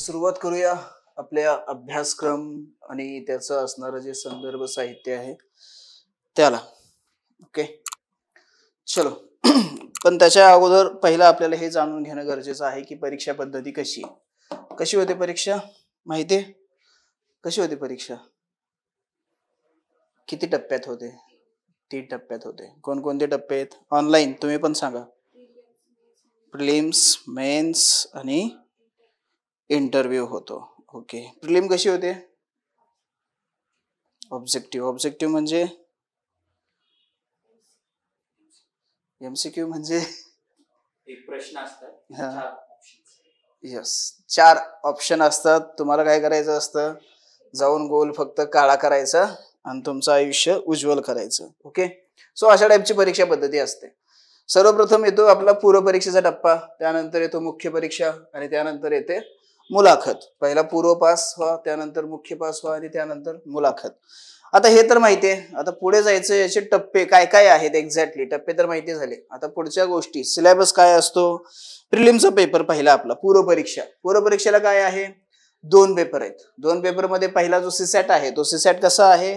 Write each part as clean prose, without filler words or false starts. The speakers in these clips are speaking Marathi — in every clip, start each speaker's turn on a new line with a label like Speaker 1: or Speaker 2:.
Speaker 1: सुरुवात करूया आपल्या अभ्यासक्रम आणि त्याचं असणारं जे संदर्भ साहित्य आहे त्याला. ओके, चलो. पण त्याच्या अगोदर पहिलं आपल्याला हे जाणून घेणं गरजेचं आहे की परीक्षा पद्धती कशी आहे. कशी होते परीक्षा माहिती आहे? कशी होते परीक्षा? किती टप्प्यात होते? 3 टप्प्यात होते. कोणकोणते टप्पे आहेत? ऑनलाईन तुम्ही पण सांगा. प्रिलिम्स, मेन्स आणि इंटरव्ह्यू होतो. ओके, प्रिलिम कशी होते? ऑब्जेक्टिव्ह. ऑब्जेक्टिव्ह म्हणजे एमसीक्यू म्हणजे
Speaker 2: एक प्रश्न असतात,
Speaker 1: हा.
Speaker 2: 4 ऑप्शन्स.
Speaker 1: यस, 4 ऑप्शन असतात. तुम्हाला काय करायचं असतं? जाऊन गोल फक्त काळा करायचा आणि तुमचं आयुष्य उज्ज्वल करायचं. ओके, सो अशा टाईपची परीक्षा पद्धती असते. सर्वप्रथम येतो आपला पूर्व परीक्षेचा टप्पा, त्यानंतर येतो मुख्य परीक्षा आणि त्यानंतर येते मुलाखत. पहिला पूर्व पास व्हा, त्यानंतर मुख्य पास व्हा आणि त्यानंतर मुलाखत. आता हे तर माहिती आहे. आता पुढे जायचं, याचे टप्पे काय काय आहेत एक्झॅक्टली. टप्पे तर माहिती झाले. आता पुढच्या गोष्टी, सिलेबस काय असतो. प्रिलिमचा पेपर पहिला आपला पूर्व परीक्षा. पूर्व परीक्षेला काय आहे? 2 पेपर आहेत. 2 पेपरमध्ये पहिला जो सीसॅट आहे तो सीसॅट कसा आहे?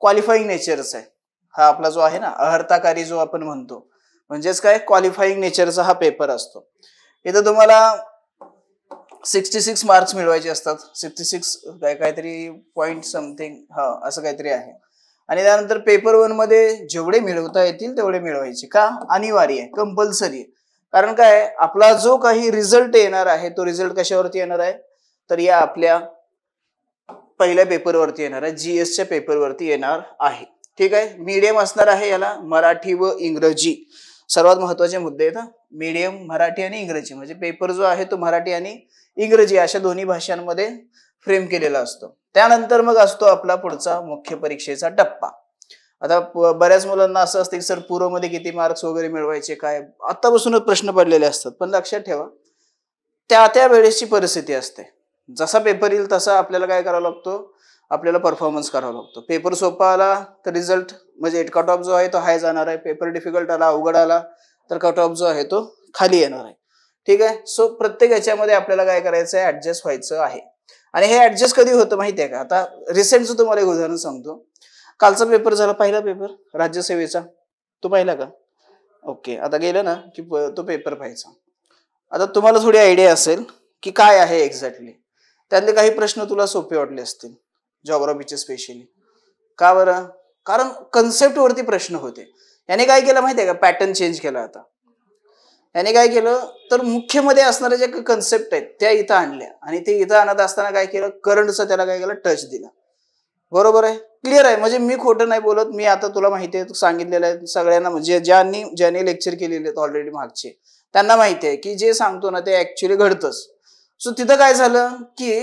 Speaker 1: क्वालिफाईंग नेचरचा आहे. हा आपला जो आहे ना अर्हताकारी जो आपण म्हणतो, म्हणजेच काय क्वालिफाईंग नेचरचा हा पेपर असतो. इथं तुम्हाला 66 मार्क्स मिळवायचे असतात. 66 काहीतरी पॉईंट समथिंग, हा असं काहीतरी आहे. आणि त्यानंतर पेपर 1 मध्ये जेवढे मिळवता येतील तेवढे मिळवायचे. का? अनिवार्य आहे, कंपल्सरी आहे. कारण काय, आपला जो काही रिझल्ट येणार आहे तो रिझल्ट कशावरती येणार आहे? तर या आपल्या पहिल्या पेपरवरती येणार आहे, जीएसच्या पेपरवरती येणार आहे. ठीक आहे, मीडियम असणार आहे याला मराठी व इंग्रजी. सर्वात महत्वाचे मुद्दे आहेत. मीडियम मराठी आणि इंग्रजी, म्हणजे पेपर जो आहे तो मराठी आणि इंग्रजी अशा दोन्ही भाषांमध्ये फ्रेम केलेला असतो. त्यानंतर मग असतो आपला पुढचा मुख्य परीक्षेचा टप्पा. आता बऱ्याच मुलांना असं असतं की सर पूर्वमध्ये किती मार्क्स वगैरे मिळवायचे, काय आतापासूनच प्रश्न पडलेले असतात. पण लक्षात ठेवा, त्या वेळेसची परिस्थिती असते. जसा पेपर येईल तसा आपल्याला काय करावं लागतो? आपल्याला परफॉर्मन्स करावा लागतो. पेपर सोपा आला तर रिझल्ट म्हणजे कट ऑफ जो आहे तो हाय जाणार आहे. पेपर डिफिकल्ट आला, अवघड आला तर कट ऑफ जो आहे तो खाली येणार आहे. ठीक आहे, सो प्रत्येक याच्यामध्ये आपल्याला काय करायचं आहे? ऍडजस्ट व्हायचं आहे. आणि हे ऍडजस्ट कधी होतं माहिती आहे का? आता रिसेंटचं तुम्हाला एक उदाहरण सांगतो. कालचा पेपर झाला, पहिला पेपर राज्यसेवेचा, तो पाहिला का? ओके, आता गेलं ना की तो पेपर पाहायचा. आता तुम्हाला थोडी आयडिया असेल की काय आहे एक्झॅक्टली. त्यातले काही प्रश्न तुला सोपे वाटले असतील, जॉग्राफीचे स्पेशली. का बरं? कारण कन्सेप्ट वरती प्रश्न होते. याने काय केलं माहिती आहे का? पॅटर्न चेंज केला. आता याने काय केलं तर मुख्यमध्ये असणाऱ्या ज्या कन्सेप्ट आहेत त्या इथं आणल्या आणि ते इथं आणत असताना काय केलं? करंटचा त्याला काय केलं? टच दिला. बरोबर आहे, क्लिअर आहे. म्हणजे मी खोटं नाही बोलत. मी आता तुला माहिती आहे, सांगितलेलं आहे सगळ्यांना, म्हणजे ज्यांनी लेक्चर केलेले आहेत ऑलरेडी मागचे, त्यांना माहिती आहे की जे सांगतो ना ते ऍक्च्युअली घडतंच. सो तिथं काय झालं की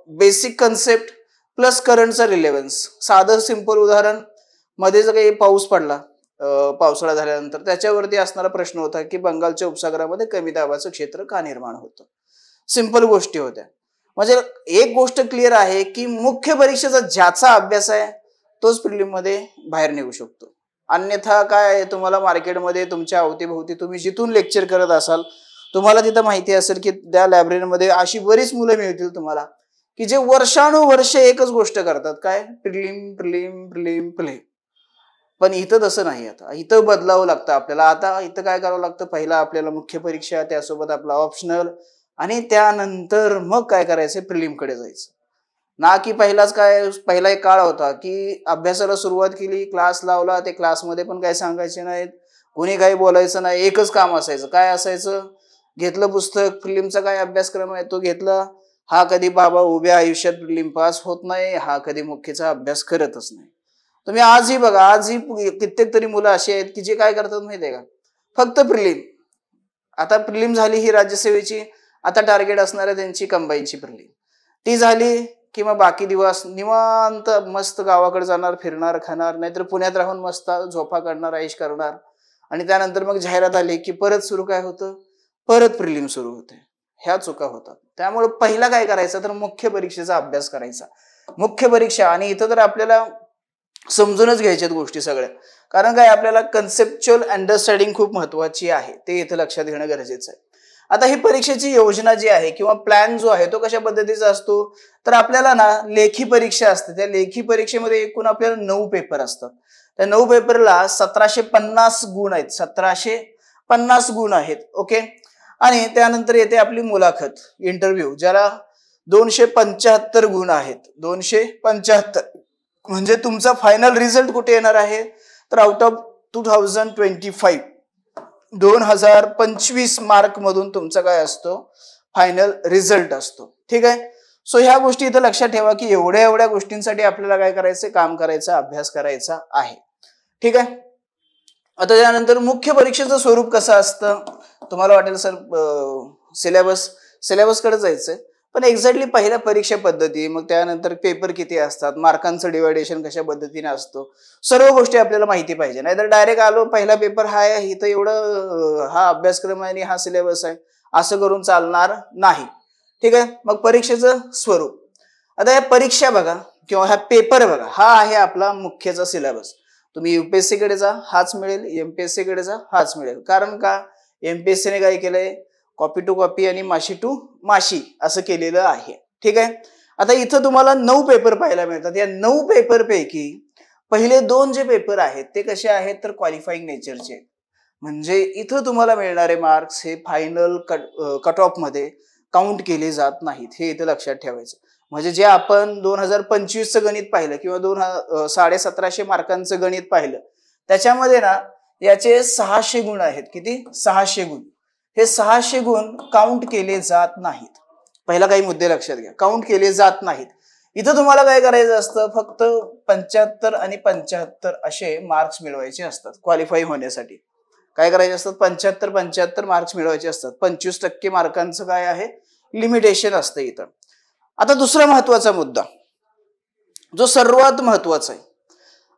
Speaker 1: बेसिक कन्सेप्ट प्लस करंटचा रिलेव्हन्स. साधं सिंपल उदाहरण, मध्ये जर काही पाऊस पडला, पावसाळा झाल्यानंतर, त्याच्यावरती असणारा प्रश्न होता की बंगालच्या उपसागरामध्ये कमी दाबाचं क्षेत्र का निर्माण होतं. सिंपल गोष्टी होत्या. म्हणजे एक गोष्ट क्लिअर आहे की मुख्य परीक्षेचा ज्याचा अभ्यास आहे तोच प्रिलिम मध्ये बाहेर निघू शकतो. अन्यथा काय आहे, तुम्हाला मार्केटमध्ये तुमच्या अवतीभोवती तुम्ही जिथून लेक्चर करत असाल, तुम्हाला तिथं माहिती असेल की त्या लायब्ररीमध्ये अशी बरीच मुलं मिळतील तुम्हाला की जे वर्षानुवर्ष एकच गोष्ट करतात. काय? Prelim prelim prelim prelim. पण इथं तसं नाही. आता इथं बदलावं लागतं आपल्याला. आता इथं काय करावं लागतं? पहिला आपल्याला मुख्य परीक्षा, त्यासोबत आपला ऑप्शनल, आणि त्यानंतर मग काय करायचं? प्रिलिमकडे जायचं. ना की पहिला एक काळ होता की अभ्यासाला सुरुवात केली, क्लास लावला, ते क्लासमध्ये पण काय सांगायचे नाहीत, कोणी काही बोलायचं नाही. एकच काम असायचं. काय असायचं? घेतलं पुस्तक, प्रिलिमचा काय अभ्यासक्रम आहे तो घेतला. हा कधी बाबा उभ्या आयुष्यात प्रिलिम पास होत नाही, हा कधी मुख्यचा अभ्यास करतच नाही. तुम्ही आजही बघा, आजही कित्येक तरी मुलं अशी आहेत की जे काय करतात माहिती आहे का? फक्त प्रिलिम. आता प्रिलिम झाली ही राज्यसेवेची, आता टार्गेट असणार आहे त्यांची कंबाईनची प्रिलिम. ती झाली की मग बाकी दिवस निवांत मस्त गावाकडे जाणार, फिरणार, खाणार, नाहीतर पुण्यात राहून मस्त झोपा काढणार, ऐश करणार. आणि त्यानंतर मग जाहिरात आली की परत सुरू काय होतं? परत प्रिलिम सुरू होते. ह्या चुका होतात. त्यामुळे पहिला काय करायचं तर मुख्य परीक्षेचा अभ्यास करायचा. मुख्य परीक्षा, आणि इथं तर आपल्याला समजूनच घ्यायच्यात गोष्टी सगळ्या. कारण काय, आपल्याला कन्सेप्च्युअल अंडरस्टँडिंग खूप महत्वाची आहे, ते इथं लक्षात घेणं गरजेचं आहे. आता ही परीक्षेची योजना जी आहे किंवा प्लॅन जो आहे तो कशा पद्धतीचा असतो, तर आपल्याला ना लेखी परीक्षा असते. त्या लेखी परीक्षेमध्ये एकूण आपल्याला 9 पेपर असतात. त्या 9 पेपरला 1750 गुण आहेत. 1750 गुण आहेत. ओके. आणि त्यानंतर येते आपली मुलाखत, इंटरव्ह्यू, ज्याला 275 गुण आहेत. 275 म्हणजे तुमचा फायनल रिझल्ट कुठे येणार आहे, तर आउट ऑफ 2025 2025 मार्क मधून तुमचा काय असतो, फायनल रिझल्ट असतो. ठीक आहे. सो ह्या गोष्टी इथं लक्षात ठेवा की एवढ्या गोष्टींसाठी आपल्याला काय करायचं, काम करायचं, अभ्यास करायचा आहे. ठीक आहे. आता त्यानंतर मुख्य परीक्षेचं स्वरूप कसं असतं, तुम्हाला वाटेल सर सिलेबस कडे जायचंय, पण एक्झॅक्टली पहिल्या परीक्षा पद्धती, मग त्यानंतर पेपर किती असतात, मार्कांचं डिवायडेशन कशा पद्धतीने असतो, सर्व गोष्टी आपल्याला माहिती पाहिजे. नाहीतर डायरेक्ट आलो पहिला पेपर हा आहे, इथं एवढं हा अभ्यासक्रम आहे आणि हा सिलेबस आहे असं करून चालणार नाही. ठीक आहे. मग परीक्षेचं स्वरूप, आता या परीक्षा बघा किंवा हा पेपर बघा, हा आहे आपला मुख्यचा सिलेबस. तुम्ही युपीएससी कडे जा हाच मिळेल, एमपीएससी कडे जा हाच मिळेल. कारण का, एमपीएससीने काय केलंय, कॉपी टू कॉपी आणि माशी टू माशी असं केलेलं आहे. ठीक आहे. आता इथं तुम्हाला 9 पेपर पाहायला मिळतात. या 9 पेपर पैकी पहिले 2 जे पेपर आहेत ते कसे आहेत, तर क्वालिफाईंग नेचरचे. म्हणजे इथं तुम्हाला मिळणारे मार्क्स हे फायनल कट ऑफ मध्ये काउंट केले जात नाहीत. हे इथं लक्षात ठेवायचं. म्हणजे जे आपण 2025चं गणित पाहिलं किंवा 1750 मार्कांचं गणित पाहिलं, त्याच्यामध्ये ना याचे 600 गुण आहेत. किती? 600 गुण. हे 600 गुण काउंट केले जात नाहीत. पहिला काही मुद्दे लक्षात घ्या, काउंट केले जात नाहीत. इथं तुम्हाला काय करायचं असतं, फक्त 75 आणि 75 असे मार्क्स मिळवायचे असतात क्वालिफाय होण्यासाठी. काय करायचे असतात, 75 मार्क्स मिळवायचे असतात. 25% मार्कांचं काय आहे, लिमिटेशन असतं इथं. आता दुसरा महत्वाचा मुद्दा, जो सर्वात महत्वाचा आहे,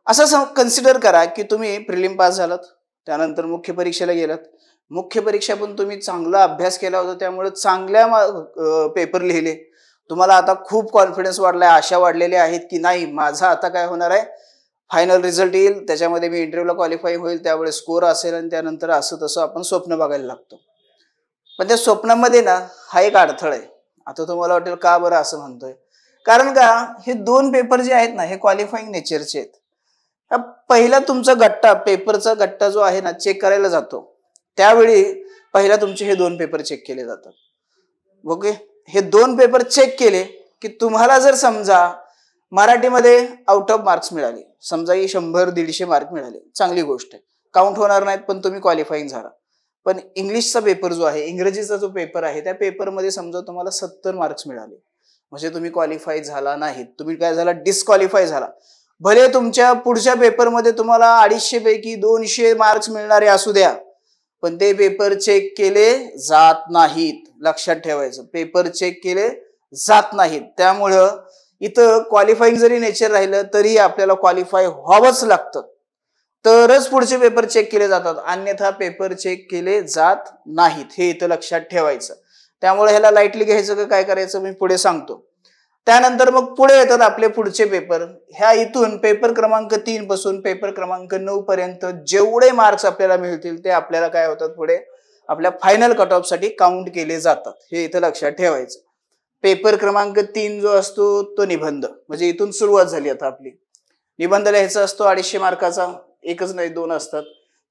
Speaker 1: असं कन्सिडर करा की तुम्ही प्रिलिम पास झालात, त्यानंतर मुख्य परीक्षेला गेलात. मुख्य परीक्षा पण तुम्ही चांगला अभ्यास केला होता, त्यामुळे चांगल्या पेपर लिहिले. तुम्हाला आता खूप कॉन्फिडन्स वाढलाय, आशा वाढलेल्या आहेत की नाही माझा आता काय होणार आहे, फायनल रिझल्ट येईल, त्याच्यामध्ये मी इंटरव्ह्यूला क्वालिफाय होईल, त्यावेळेस स्कोर असेल आणि त्यानंतर असं तसं आपण स्वप्न बघायला लागतो. पण त्या स्वप्नामध्ये ना हा एक अडथळा आहे. आता तुम्हाला वाटेल का बरं असं म्हणतोय, कारण का हे 2 पेपर जे आहेत ना हे क्वालिफाईंग नेचरचे आहेत. पहिला तुमचा गट्टा, पेपरचा गट्टा जो आहे ना चेक करायला जातो, त्यावेळी पहिला तुमचे हे 2 पेपर चेक केले जातात. ओके. हे 2 पेपर चेक केले की तुम्हाला जर समजा मराठीमध्ये आउट ऑफ मार्क्स मिळाले, समजा 100-150 मार्क मिळाले, चांगली गोष्ट आहे, काउंट होणार नाहीत पण तुम्ही क्वालिफाईंग झाला. पण इंग्लिशचा पेपर जो आहे, इंग्रजीचा जो पेपर आहे, त्या पेपरमध्ये समजा तुम्हाला 70 मार्क्स मिळाले, म्हणजे तुम्ही क्वालिफाय झाला नाहीत, तुम्ही काय झाला, डिस्क्वालिफाय झाला. भले तुमच्या पुढच्या पेपरमध्ये तुम्हाला 250 पैकी 200 मार्क्स मिळणारे असू द्या, पण ते पेपर चेक केले जात नाहीत. लक्षात ठेवायचं, पेपर चेक केले जात नाहीत. त्यामुळं इथं क्वालिफाईंग जरी नेचर राहिलं तरी आपल्याला क्वालिफाय व्हावंच लागतं, तरच पुढचे पेपर चेक केले जातात, अन्यथा पेपर चेक केले जात नाहीत. हे इथं लक्षात ठेवायचं. त्यामुळे ह्याला लाईटली घ्यायचं का काय करायचं मी पुढे सांगतो. त्यानंतर मग पुढे येतात आपले पुढचे पेपर. ह्या इथून पेपर क्रमांक 3 पासून पेपर क्रमांक 9 पर्यंत जेवढे मार्क्स आपल्याला मिळतील ते आपल्याला काय होतात, पुढे आपल्या फायनल कट ऑफ साठी काउंट केले जातात. हे इथं लक्षात ठेवायचं. पेपर क्रमांक 3 जो असतो तो निबंध, म्हणजे इथून सुरुवात झाली. आता आपली निबंध लिहायचा असतो 250 मार्काचा, एकच नाही 2 असतात.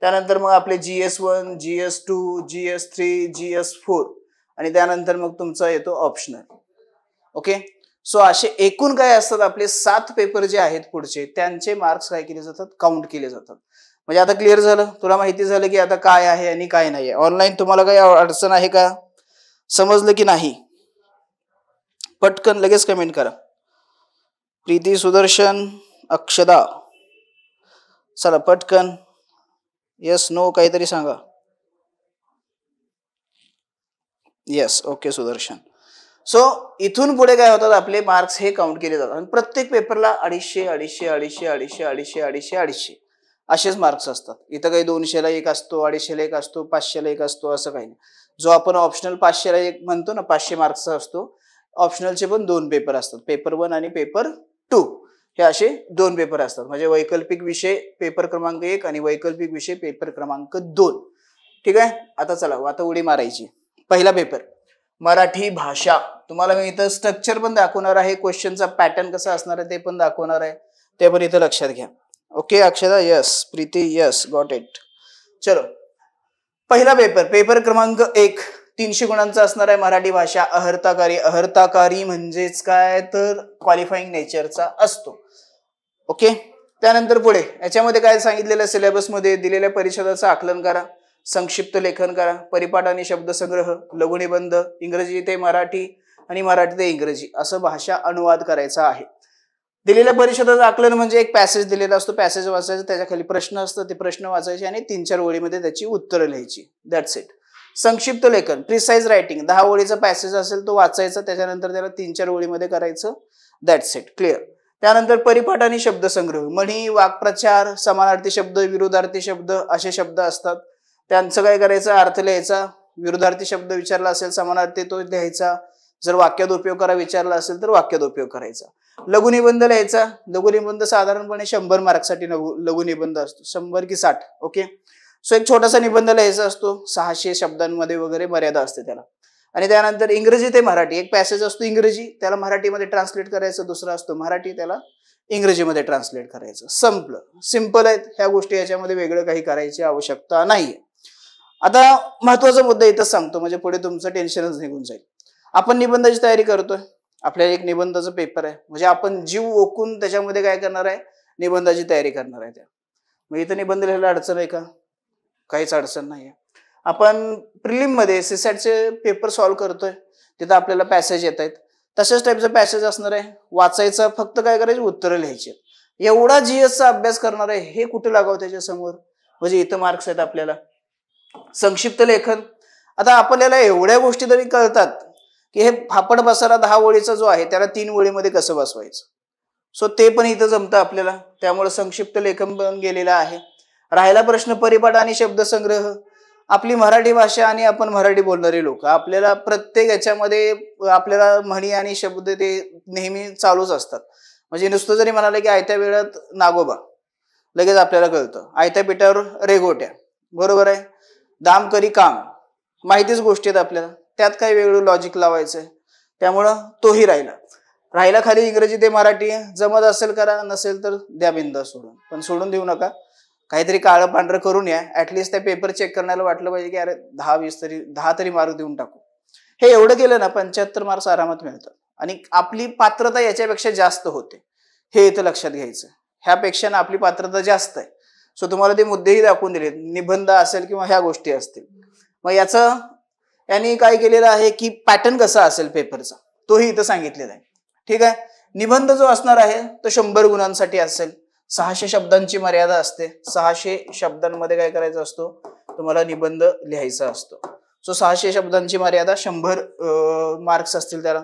Speaker 1: त्यानंतर मग आपले GS1, GS2, GS3, GS4 आणि त्यानंतर मग तुमचा येतो ऑप्शनल. ओके. सो असे एकूण काय असतात आपले 7 पेपर जे आहेत पुढचे, त्यांचे मार्क्स काय केले जातात, काउंट केले जातात. म्हणजे आता क्लिअर झालं, तुला माहिती झालं की आता काय आहे आणि काय नाही आहे. ऑनलाईन तुम्हाला काही अडचण आहे का, समजलं की नाही, पटकन लगेच कमेंट करा. प्रीती, सुदर्शन, अक्षदा, चला पटकन यस नो काहीतरी सांगा. Yes, okay Sudarshan. सो इथून पुढे काय होतात, आपले मार्क्स हे काउंट केले जातात. आणि प्रत्येक पेपरला 250 असेच मार्क्स असतात. इथं काही 200ला 1 असतो, 250ला 1 असतो, 500ला 1 असतो, असं काही नाही. जो आपण ऑप्शनल 500ला 1 म्हणतो ना, 500 मार्क्सचा असतो. ऑप्शनलचे पण 2 पेपर असतात, पेपर 1 आणि पेपर 2. हे असे 2 पेपर असतात. म्हणजे वैकल्पिक विषय पेपर क्रमांक 1 आणि वैकल्पिक विषय पेपर क्रमांक 2. ठीक आहे. आता चला आता उडी मारायची. पहिला पेपर मराठी भाषा. तुम्हाला मी इथं स्ट्रक्चर पण दाखवणार आहे, क्वेश्चनचा पॅटर्न कसा असणार आहे ते पण दाखवणार आहे, ते पण इथं लक्षात घ्या. ओके अक्षदा, yes. Preeti, yes, got it. चलो पहिला पेपर, पेपर क्रमांक 1, 300 गुणांचा असणार आहे. मराठी भाषा, अहर्ताकारी. अहर्ताकारी म्हणजेच काय तर क्वालिफाईंग नेचरचा असतो. ओके. त्यानंतर पुढे याच्यामध्ये काय सांगितलेलं, सिलेबसमध्ये दिलेल्या परिच्छेदाचं आकलन करा, संक्षिप्त लेखन करा, परिपाठ आणि शब्दसंग्रह, लघुनिबंध, इंग्रजी ते मराठी आणि मराठी ते इंग्रजी असं भाषा अनुवाद करायचा आहे. दिलेल्या परिच्छेदाचं आकलन म्हणजे एक पॅसेज दिलेला असतो, पॅसेज वाचायचं, त्याच्या खाली प्रश्न असतो, ते प्रश्न वाचायचे आणि 3-4 ओळीमध्ये त्याची उत्तरं लिहायची. That's it. संक्षिप्त लेखन, प्रिसाइज रायटिंग, 10 ओळीचा पॅसेज असेल तो वाचायचा, त्याच्यानंतर त्याला 3-4 ओळीमध्ये करायचं. That's it. क्लिअर. त्यानंतर परिपाठ आणि शब्दसंग्रह, म्हणी, वाक्प्रचार, समानार्थी शब्द, विरुद्धार्थी शब्द असे शब्द असतात, त्यांचं काय करायचं, अर्थ लिहायचा. विरुद्धार्थी शब्द विचारला असेल, समानार्थी तो लिहायचा. जर वाक्यात उपयोग करा विचारला असेल तर वाक्यात उपयोग करायचा. लघुनिबंध लिहायचा. लघुनिबंध साधारणपणे 100 मार्कसाठी लघुनिबंध असतो, 100 की 60. ओके. सो एक छोटासा निबंध लिहायचा असतो, 600 शब्दांमध्ये वगैरे मर्यादा असते त्याला. आणि त्यानंतर इंग्रजी ते मराठी, एक पॅसेज असतो इंग्रजी, त्याला मराठीमध्ये ट्रान्सलेट करायचं, दुसरा असतो मराठी, त्याला इंग्रजीमध्ये ट्रान्सलेट करायचं. संपलं. सिंपल आहेत ह्या गोष्टी, याच्यामध्ये वेगळं काही करायची आवश्यकता नाहीये. आता महत्वाचा मुद्दा इथं सांगतो, म्हणजे पुढे तुमचं टेन्शनच निघून जाईल. आपण निबंधाची तयारी करतोय, आपल्याला एक निबंधाचं पेपर आहे, म्हणजे आपण जीव ओकून त्याच्यामध्ये काय करणार आहे, निबंधाची तयारी करणार आहे. त्या मग इथं निबंध लिहायला अडचण आहे का? काहीच अडचण नाहीये. आपण प्रिलिम मध्ये सीसॅटचे पेपर सॉल्व्ह करतोय, तिथं आपल्याला पॅसेज येत आहेत, तशाच टाईपचं पॅसेज असणार आहे, वाचायचं, फक्त काय करायचं, उत्तरं लिहायची. एवढा जीएसचा अभ्यास करणार आहे, हे कुठे लागावं त्याच्या समोर, म्हणजे इथं मार्क्स आहेत आपल्याला. संक्षिप्त लेखन, आता आपल्याला एवढ्या गोष्टी तरी कळतात की हे फापड बसारा 10 ओळीचा जो आहे त्याला 3 ओळीमध्ये कसं बसवायचं. सो ते पण इथं जमतं आपल्याला, त्यामुळे संक्षिप्त लेखन पण गेलेलं आहे. राहिला प्रश्न परिपाठ आणि शब्दसंग्रह. आपली मराठी भाषा आणि आपण मराठी बोलणारे लोक, आपल्याला प्रत्येक याच्यामध्ये आपल्याला म्हणी आणि शब्द ते नेहमी चालूच असतात. म्हणजे नुसतं जरी म्हणाले की आयत्या वेळात नागोबा, लगेच आपल्याला कळतं. आयत्या पिठावर रेघोट्या, बरोबर आहे. दाम करी काम, माहितीच गोष्टी आहेत आपल्याला, त्यात काही वेगळं लॉजिक लावायचंय, त्यामुळं तोही राहिला खाली इंग्रजी ते मराठी. जमत असेल करा, नसेल तर द्या बिंदा सोडून, पण सोडून देऊ नका. काहीतरी काळं पांढरं करून या. ऍटलिस्ट त्या पेपर चेक करण्याला वाटलं पाहिजे की अरे 10 तरी मार्क देऊन टाकू. हे एवढं केलं ना 75 मार्क्स आरामात मिळतात, आणि आपली पात्रता याच्यापेक्षा जास्त होते, हे इथं लक्षात घ्यायचं. ह्यापेक्षा ना आपली पात्रता जास्त आहे. सो तुम्हाला ते मुद्देही दाखवून दिले, निबंध असेल किंवा ह्या गोष्टी असतील. मग यांनी काय केलेलं आहे की पॅटर्न कसा असेल पेपरचा तोही इथं सांगितलेला आहे. ठीक आहे. निबंध जो असणार आहे तो 100 गुणांसाठी असेल. 600 शब्दांची मर्यादा असते. 600 शब्दांमध्ये काय करायचं असतो, तुम्हाला निबंध लिहायचा असतो. सो 600 शब्दांची मर्यादा, 100 मार्क्स असतील त्याला.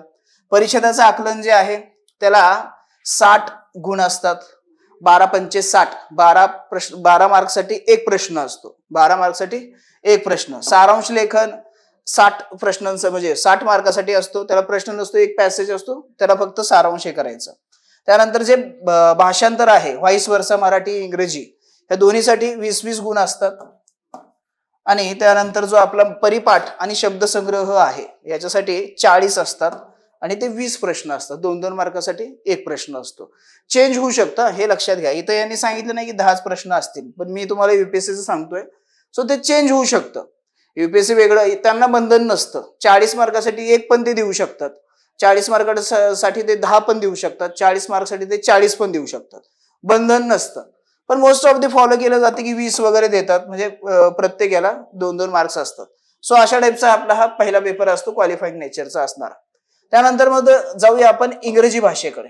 Speaker 1: परिच्छेदाचं आकलन जे आहे त्याला 60 गुण असतात. 12×5 = 60. 12 मार्क्ससाठी एक प्रश्न असतो. 12 मार्क्ससाठी एक प्रश्न. सारांश लेखन 60 प्रश्नांचं, म्हणजे 60 मार्कासाठी असतो. त्याला प्रश्न नसतो, एक पॅसेज असतो, त्याला फक्त सारांश करायचं. त्यानंतर जे भाषांतर आहे, व्हाईस वर्सा मराठी इंग्रजी, या दोन्हीसाठी 20-20 गुण असतात. आणि त्यानंतर जो आपला परिपाठ आणि शब्दसंग्रह आहे याच्यासाठी 40 असतात, आणि ते 20 प्रश्न असतात. 2-2 मार्कासाठी एक प्रश्न असतो. चेंज होऊ शकतं, हे लक्षात घ्या. इथं यांनी सांगितलं नाही की 10 प्रश्न असतील, पण मी तुम्हाला युपीएससीचं सांगतोय. सो ते चेंज होऊ शकतं. युपीएससी वेगळं, त्यांना बंधन नसतं. 40 मार्कासाठी एक पण ते देऊ शकतात, 40 मार्कासाठी ते 10 पण देऊ शकतात, 40 मार्कसाठी ते 40 पण देऊ शकतात, बंधन नसतं. पण मोस्ट ऑफ द फॉलो केलं जाते की 20 वगैरे देतात, म्हणजे प्रत्येक याला 2-2 मार्क्स असतात. सो अशा टाईपचा आपला हा पहिला पेपर असतो, क्वालिफाईड नेचरचा असणार. त्यानंतर मग जाऊया आपण इंग्रजी भाषेकडे.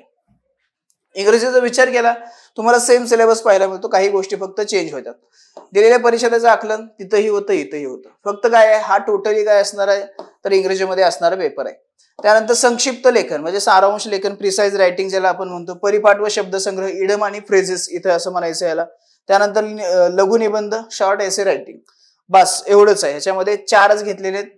Speaker 1: इंग्रजीचा विचार केला, तुम्हाला सेम सिलेबस पाहायला मिळतो, काही गोष्टी फक्त चेंज होतात. दिलेल्या परिच्छेदाचं आकलन तिथंही होतं, इथंही होतं. फक्त काय आहे, हा टोटली काय असणार आहे तर इंग्रजीमध्ये असणारा पेपर आहे. त्यानंतर संक्षिप्त लेखन म्हणजे सारांश लेखन, प्रिसाइज रायटिंग ज्याला आपण म्हणतो. परिपाठ व शब्दसंग्रह, इडम आणि फ्रेजेस इथं असं म्हणायचं याला. त्यानंतर लघुनिबंध, शॉर्ट एसे रायटिंग. बस एवढंच आहे. ह्याच्यामध्ये 4च घेतलेले आहेत,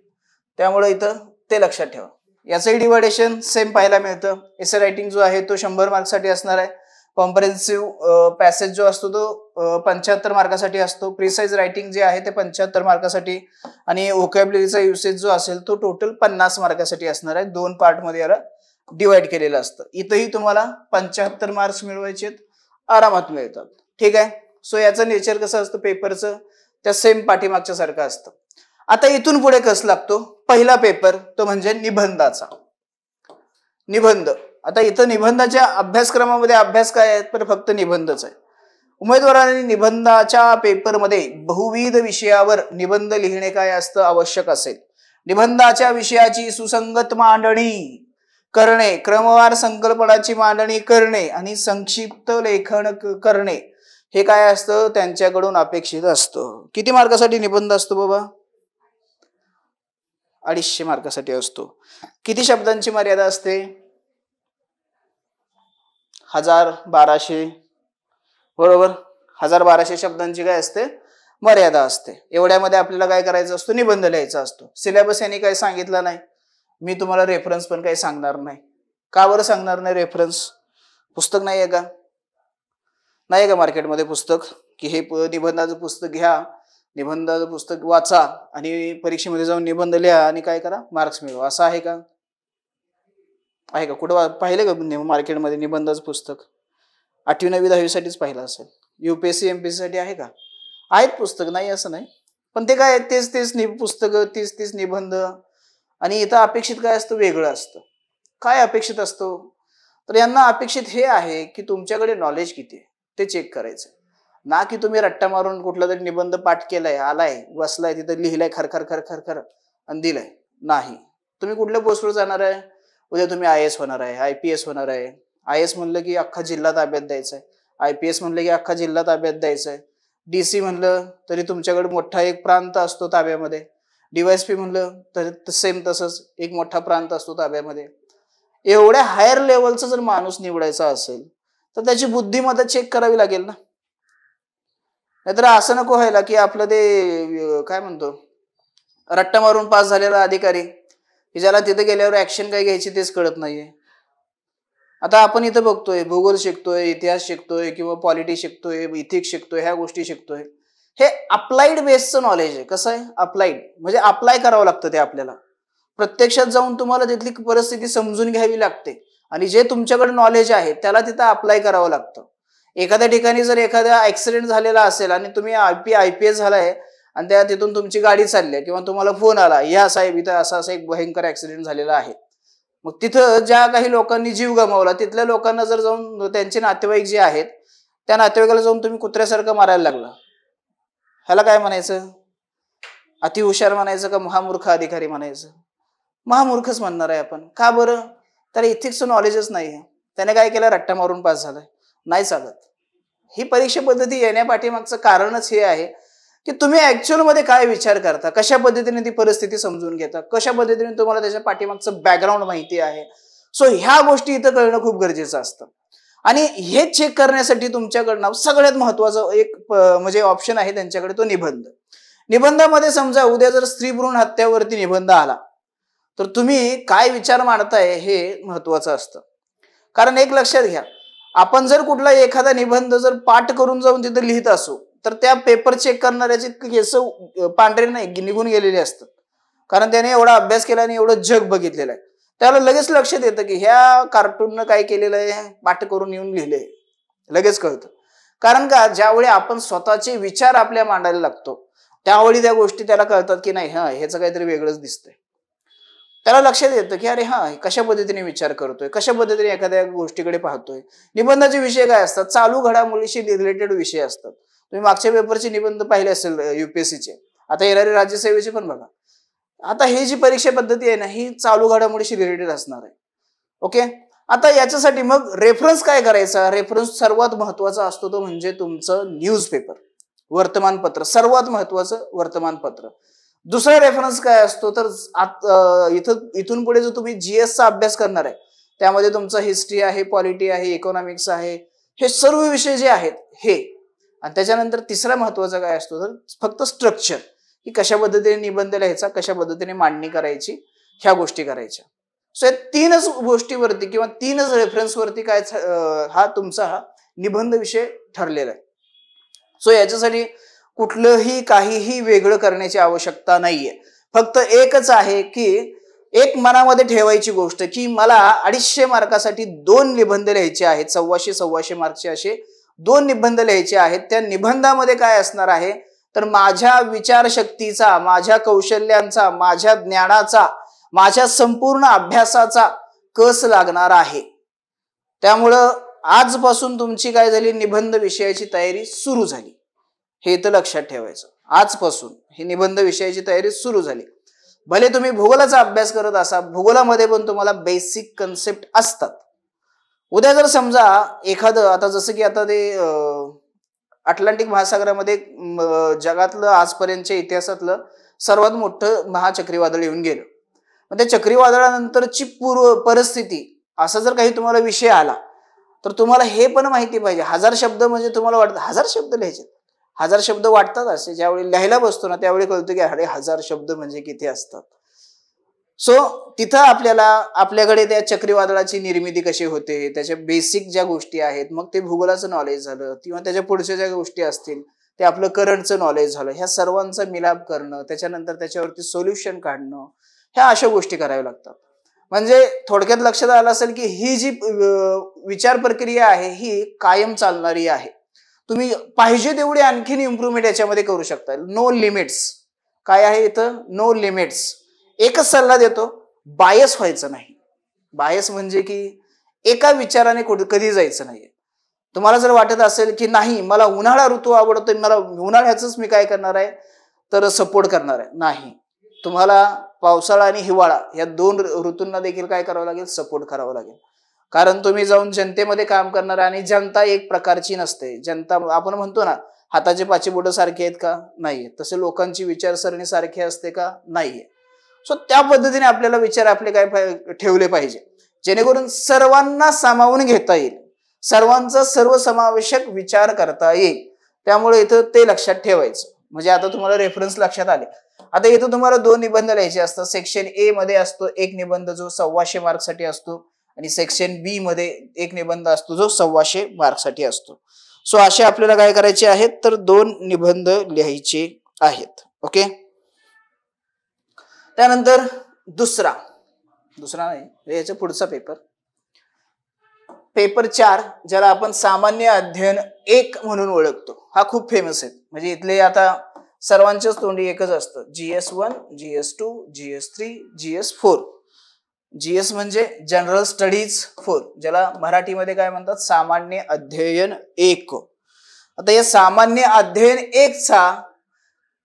Speaker 1: त्यामुळे इथं ते लक्षात ठेवा. याचंही डिव्हायडेशन सेम पाहायला मिळतं. एसे रायटिंग जो आहे तो 100 मार्क्ससाठी असणार आहे. कॉम्प्रिहेन्सिव्ह पॅसेज जो असतो तो 75 मार्कासाठी असतो. प्रिसाइज रायटिंग जे आहे ते 75 मार्कासाठी आणि व्होकॅब्युलरीचा युसेज जो असेल तो टोटल 50 मार्कासाठी असणार आहे. 2 पार्टमध्ये याला डिवाइड केलेलं असतं. इथंही तुम्हाला 75 मार्क्स मिळवायचे आरामात मिळतात. ठीक आहे. सो याचं नेचर कसं असतं पेपरचं त्या सेम पाठीमागच्या सारखं असतं. आता इथून पुढे कस लागतो पहिला पेपर तो म्हणजे निबंधाचा. निबंध. आता इथं निबंधाच्या अभ्यासक्रमामध्ये अभ्यास काय आहे तर फक्त निबंधच आहे. उमेदवारांनी निबंधाच्या पेपरमध्ये बहुविध विषयावर निबंध लिहिणे काय असतं आवश्यक असेल. निबंधाच्या विषयाची सुसंगत मांडणी करणे, क्रमवार संकल्पनाची मांडणी करणे आणि संक्षिप्त लेखन करणे हे काय असतं त्यांच्याकडून अपेक्षित असतं. किती मार्कासाठी निबंध असतो बाबा? 250 मार्कासाठी असतो. किती शब्दांची मर्यादा असते? 1200. बरोबर. 1200 शब्दांची काय असते मर्यादा असते. एवढ्यामध्ये आपल्याला काय करायचं असतो निबंध लिहायचा असतो. सिलेबस यांनी काही सांगितलं नाही. मी तुम्हाला रेफरन्स पण काही सांगणार नाही. का बरं सांगणार नाही रेफरन्स? पुस्तक नाही आहे का? नाही का मार्केटमध्ये पुस्तक की हे निबंधाचं पुस्तक घ्या, निबंधाचं पुस्तक वाचा आणि परीक्षेमध्ये जाऊन निबंध लिहा आणि काय करा मार्क्स मिळवा, असं आहे का? आहे का? कुठं पाहिलं का मार्केटमध्ये निबंधाचं पुस्तक? 8वी 9वी 10वी साठीच पाहिलं असेल. UPSC MPSC साठी आहे का? आहेत पुस्तक, नाही असं नाही. पण ते काय तेच पुस्तकं तीच निबंध. आणि इथं अपेक्षित काय असतं वेगळं असतं. काय अपेक्षित असतो तर यांना अपेक्षित हे आहे की तुमच्याकडे नॉलेज किती आहे ते चेक करायचं. ना की तुम्ही रट्टा मारून कुठला तरी निबंध पाठ केलाय, आलाय, बसलाय, तिथं लिहिलाय खरखर आणि दिलाय. नाही. तुम्ही कुठल्या पोस्टवर जाणार आहे? उद्या तुम्ही IAS होणार आहे, IPS होणार आहे. IAS म्हणलं की अख्खा जिल्हा ताब्यात द्यायचा आहे. IPS म्हणलं की अख्खा जिल्हा ताब्यात द्यायचा आहे. DC म्हणलं तरी तुमच्याकडे मोठा एक प्रांत असतो ताब्यामध्ये. DYSP म्हणलं तर सेम तसंच एक मोठा प्रांत असतो ताब्यामध्ये. एवढ्या हायर लेवलचा जर माणूस निवडायचा असेल तर त्याची बुद्धिमत्ता चेक करावी लागेल ना. नाहीतर असं नको व्हायला की आपलं ते काय म्हणतो रट्टा मारून पास झालेला अधिकारी की ज्याला तिथे गेल्यावर ऍक्शन काय घ्यायची तेच कळत नाहीये. आता आपण इथं बघतोय भूगोल शिकतोय, इतिहास शिकतोय किंवा पॉलिटी शिकतोय, इथिक्स शिकतोय, ह्या गोष्टी शिकतोय. हे अप्लाइड बेसचं नॉलेज आहे. कसं आहे? अप्लाइड म्हणजे अप्लाय करावं लागतं ते आपल्याला. प्रत्यक्षात जाऊन तुम्हाला तिथली परिस्थिती समजून घ्यावी लागते आणि जे तुमच्याकडे नॉलेज आहे त्याला तिथं अप्लाय करावं लागतं. एखाद्या ठिकाणी जर एखादा ऍक्सिडेंट झालेला असेल आणि तुम्ही IPS झालाय आणि त्या तिथून तुमची गाडी चालली किंवा तुम्हाला फोन आला या साहेब इथं असा एक भयंकर ऍक्सिडेंट झालेला आहे. मग तिथं ज्या काही लोकांनी जीव गमावला तिथल्या लोकांना जर जाऊन त्यांचे नातेवाईक जे आहेत त्या नातेवाईकाला जाऊन तुम्ही कुत्र्यासारखं मारायला लागला, ह्याला काय म्हणायचं? अति हुशार म्हणायचं का महामूर्ख अधिकारी म्हणायचं? महामूर्खच म्हणणार आहे आपण. का बरं? त्याला इथिक्सचं नॉलेजच नाही आहे. त्याने काय केलं रट्टा मारून पास झालाय. नाही चालत. ही परीक्षा पद्धती येण्यापाठीमागचं कारणच हे आहे की तुम्ही ऍक्च्युअल मध्ये काय विचार करता, कशा पद्धतीने ती परिस्थिती समजून घेता, कशा पद्धतीने तुम्हाला त्याच्या पाठीमागचं बॅकग्राऊंड माहिती आहे. सो ह्या गोष्टी इथं कळणं खूप गरजेचं असतं. आणि हे चेक करण्यासाठी तुमच्याकडनं सगळ्यात महत्वाचं एक म्हणजे ऑप्शन आहे त्यांच्याकडे, तो निबंध. निबंधामध्ये समजा उद्या जर स्त्री भ्रूण हत्यावरती निबंध आला तर तुम्ही काय विचार मांडताय हे महत्वाचं असतं. कारण एक लक्षात घ्या, आपण जर कुठला एखादा निबंध जर पाठ करून जाऊन तिथे लिहित असू तर त्या पेपर चेक करणाऱ्याचे केस पांढरे नाही निघून गेलेले असतात. कारण त्याने एवढा अभ्यास केला आणि एवढं जग बघितलेलं आहे. त्याला लगेच लक्षात येतं की ह्या कार्टूननं काय केलेलं आहे, पाठ करून येऊन लिहिलंय, लगेच कळतं. कारण का ज्यावेळी आपण स्वतःचे विचार आपल्या मांडायला लागतो त्यावेळी त्या गोष्टी त्याला कळतात की नाही ह्याचं काहीतरी वेगळंच दिसतंय. त्याला लक्षात येतं की अरे कशा पद्धतीने विचार करतोय, कशा पद्धतीने एखाद्या गोष्टीकडे पाहतोय. निबंधाचे विषय काय असतात? चालू घडामोडीशी रिलेटेड विषय असतात. तुम्ही मागच्या पेपरचे निबंध पाहिले असेल UPSCचे, आता येणारे राज्यसेवेचे पण बघा. आता ही जी परीक्षा पद्धती आहे ना ही चालू घडामोडीशी रिलेटेड असणार आहे. ओके. आता याच्यासाठी मग रेफरन्स काय करायचा? रेफरन्स सर्वात महत्वाचा असतो तो म्हणजे तुमचं न्यूजपेपर, वर्तमानपत्र. सर्वात महत्वाचं वर्तमानपत्र. दुसरा रेफरन्स काय असतो तर इथून पुढे जो तुम्ही GS चा अभ्यास करणार आहे त्यामध्ये तुमचा हिस्ट्री आहे, पॉलिटी आहे, इकॉनॉमिक्स आहे, हे सर्व विषय जे आहेत हे. आणि त्याच्यानंतर तिसरा महत्वाचा काय असतो तर फक्त स्ट्रक्चर, की कशा पद्धतीने निबंध लिहायचा, कशा पद्धतीने मांडणी करायची, ह्या गोष्टी करायच्या. सो या 3च गोष्टीवरती किंवा 3च रेफरन्सवरती काय हा तुमचा निबंध विषय ठरलेला आहे. सो याच्यासाठी कुठलंही काहीही वेगळं करण्याची आवश्यकता नाहीये. फक्त एकच आहे की एक मनामध्ये ठेवायची गोष्ट की मला 250 मार्कासाठी 2 निबंध लिहायचे आहेत. 125 मार्कचे असे 2 निबंध लिहायचे आहेत. त्या निबंधामध्ये काय असणार आहे तर माझ्या विचारशक्तीचा, माझ्या कौशल्यांचा, माझ्या ज्ञानाचा, माझ्या संपूर्ण अभ्यासाचा कस लागणार आहे. त्यामुळं आजपासून तुमची काय झाली, निबंध विषयाची तयारी सुरू झाली. हे तर लक्षात ठेवायचं. आजपासून ही निबंध विषयाची तयारी सुरू झाली. भले तुम्ही भूगोलाचा अभ्यास करत असा, भूगोलामध्ये पण तुम्हाला बेसिक कन्सेप्ट असतात. उद्या जर समजा एखादं, आता जसं की आता ते अटलांटिक महासागरामध्ये जगातलं आजपर्यंतच्या इतिहासातलं सर्वात मोठं महाचक्रीवादळ येऊन गेलं. मग त्या चक्रीवादळानंतरची पूर्व परिस्थिती असा जर काही तुम्हाला विषय आला तर तुम्हाला हे पण माहिती पाहिजे. 1000 शब्द म्हणजे तुम्हाला वाटतं 1000 शब्द लिहायचे, 1000 शब्द वाटतात असे. ज्यावेळी लिहायला बसतो ना त्यावेळी कळतं की अरे 1000 शब्द म्हणजे किती असतात. सो तिथं आपल्याकडे त्या चक्रीवादळाची निर्मिती कशी होते, त्याच्या बेसिक ज्या गोष्टी आहेत, मग ते भूगोलाचं नॉलेज झालं किंवा त्याच्या पुढच्या ज्या गोष्टी असतील ते आपलं करंटचं नॉलेज झालं. ह्या सर्वांचा मिलाप करणं, त्याच्यानंतर त्याच्यावरती सोल्युशन काढणं, ह्या अशा गोष्टी कराव्या लागतात. म्हणजे थोडक्यात लक्षात आलं असेल की ही जी विचार प्रक्रिया आहे ही कायम चालणारी आहे. तुम्ही पाहिजे तेवढी आणखीन इम्प्रूव्हमेंट याच्यामध्ये करू शकता. No limits. काय आहे इथं, नो लिमिट्स. एकच सल्ला देतो, बायस व्हायचं नाही. बायस म्हणजे की एका विचाराने कधी जायचं नाहीये. तुम्हाला जर वाटत असेल की नाही मला उन्हाळा ऋतू आवडतो, मला उन्हाळ्याच मी काय करणार आहे तर सपोर्ट करणार आहे, नाही. तुम्हाला पावसाळा आणि हिवाळा या 2 ऋतूंना देखील काय करावं लागेल, सपोर्ट करावं लागेल. कारण तुम्ही जाऊन जनतेमध्ये काम करणार आणि जनता एक प्रकारची नसते. जनता आपण म्हणतो ना हाताचे पाची बोटं सारखे आहेत का, नाहीये. तसे लोकांची विचारसरणी सारखी असते का, नाहीये. सो त्या पद्धतीने आपल्याला विचार आपले काय ठेवले पाहिजे जेणेकरून सर्वांना सामावून घेता येईल, सर्वांचा सर्वसमावेशक विचार करता येईल. त्यामुळे इथं ते लक्षात ठेवायचं. म्हणजे आता तुम्हाला रेफरन्स लक्षात आले. आता इथं तुम्हाला 2 निबंध लिहायचे असतात. सेक्शन ए मध्ये असतो एक निबंध जो 125 मार्कसाठी असतो आणि सेक्शन बी मध्ये एक निबंध असतो जो 125 मार्कसाठी असतो. सो असे आपल्याला काय करायचे आहेत तर 2 निबंध लिहायचे आहेत. ओके. त्यानंतर दुसरा नाही याच्या पुढचा पेपर 4 ज्याला आपण सामान्य अध्ययन 1 म्हणून ओळखतो. हा खूप फेमस आहे. म्हणजे इथले आता सर्वांच्याच तोंडी एकच असतं, GS1, GS2, GS3, GS4. GS म्हणजे जनरल स्टडीज 4, ज्याला मराठीमध्ये काय म्हणतात, सामान्य अध्ययन 1. आता या सामान्य अध्ययन 1चा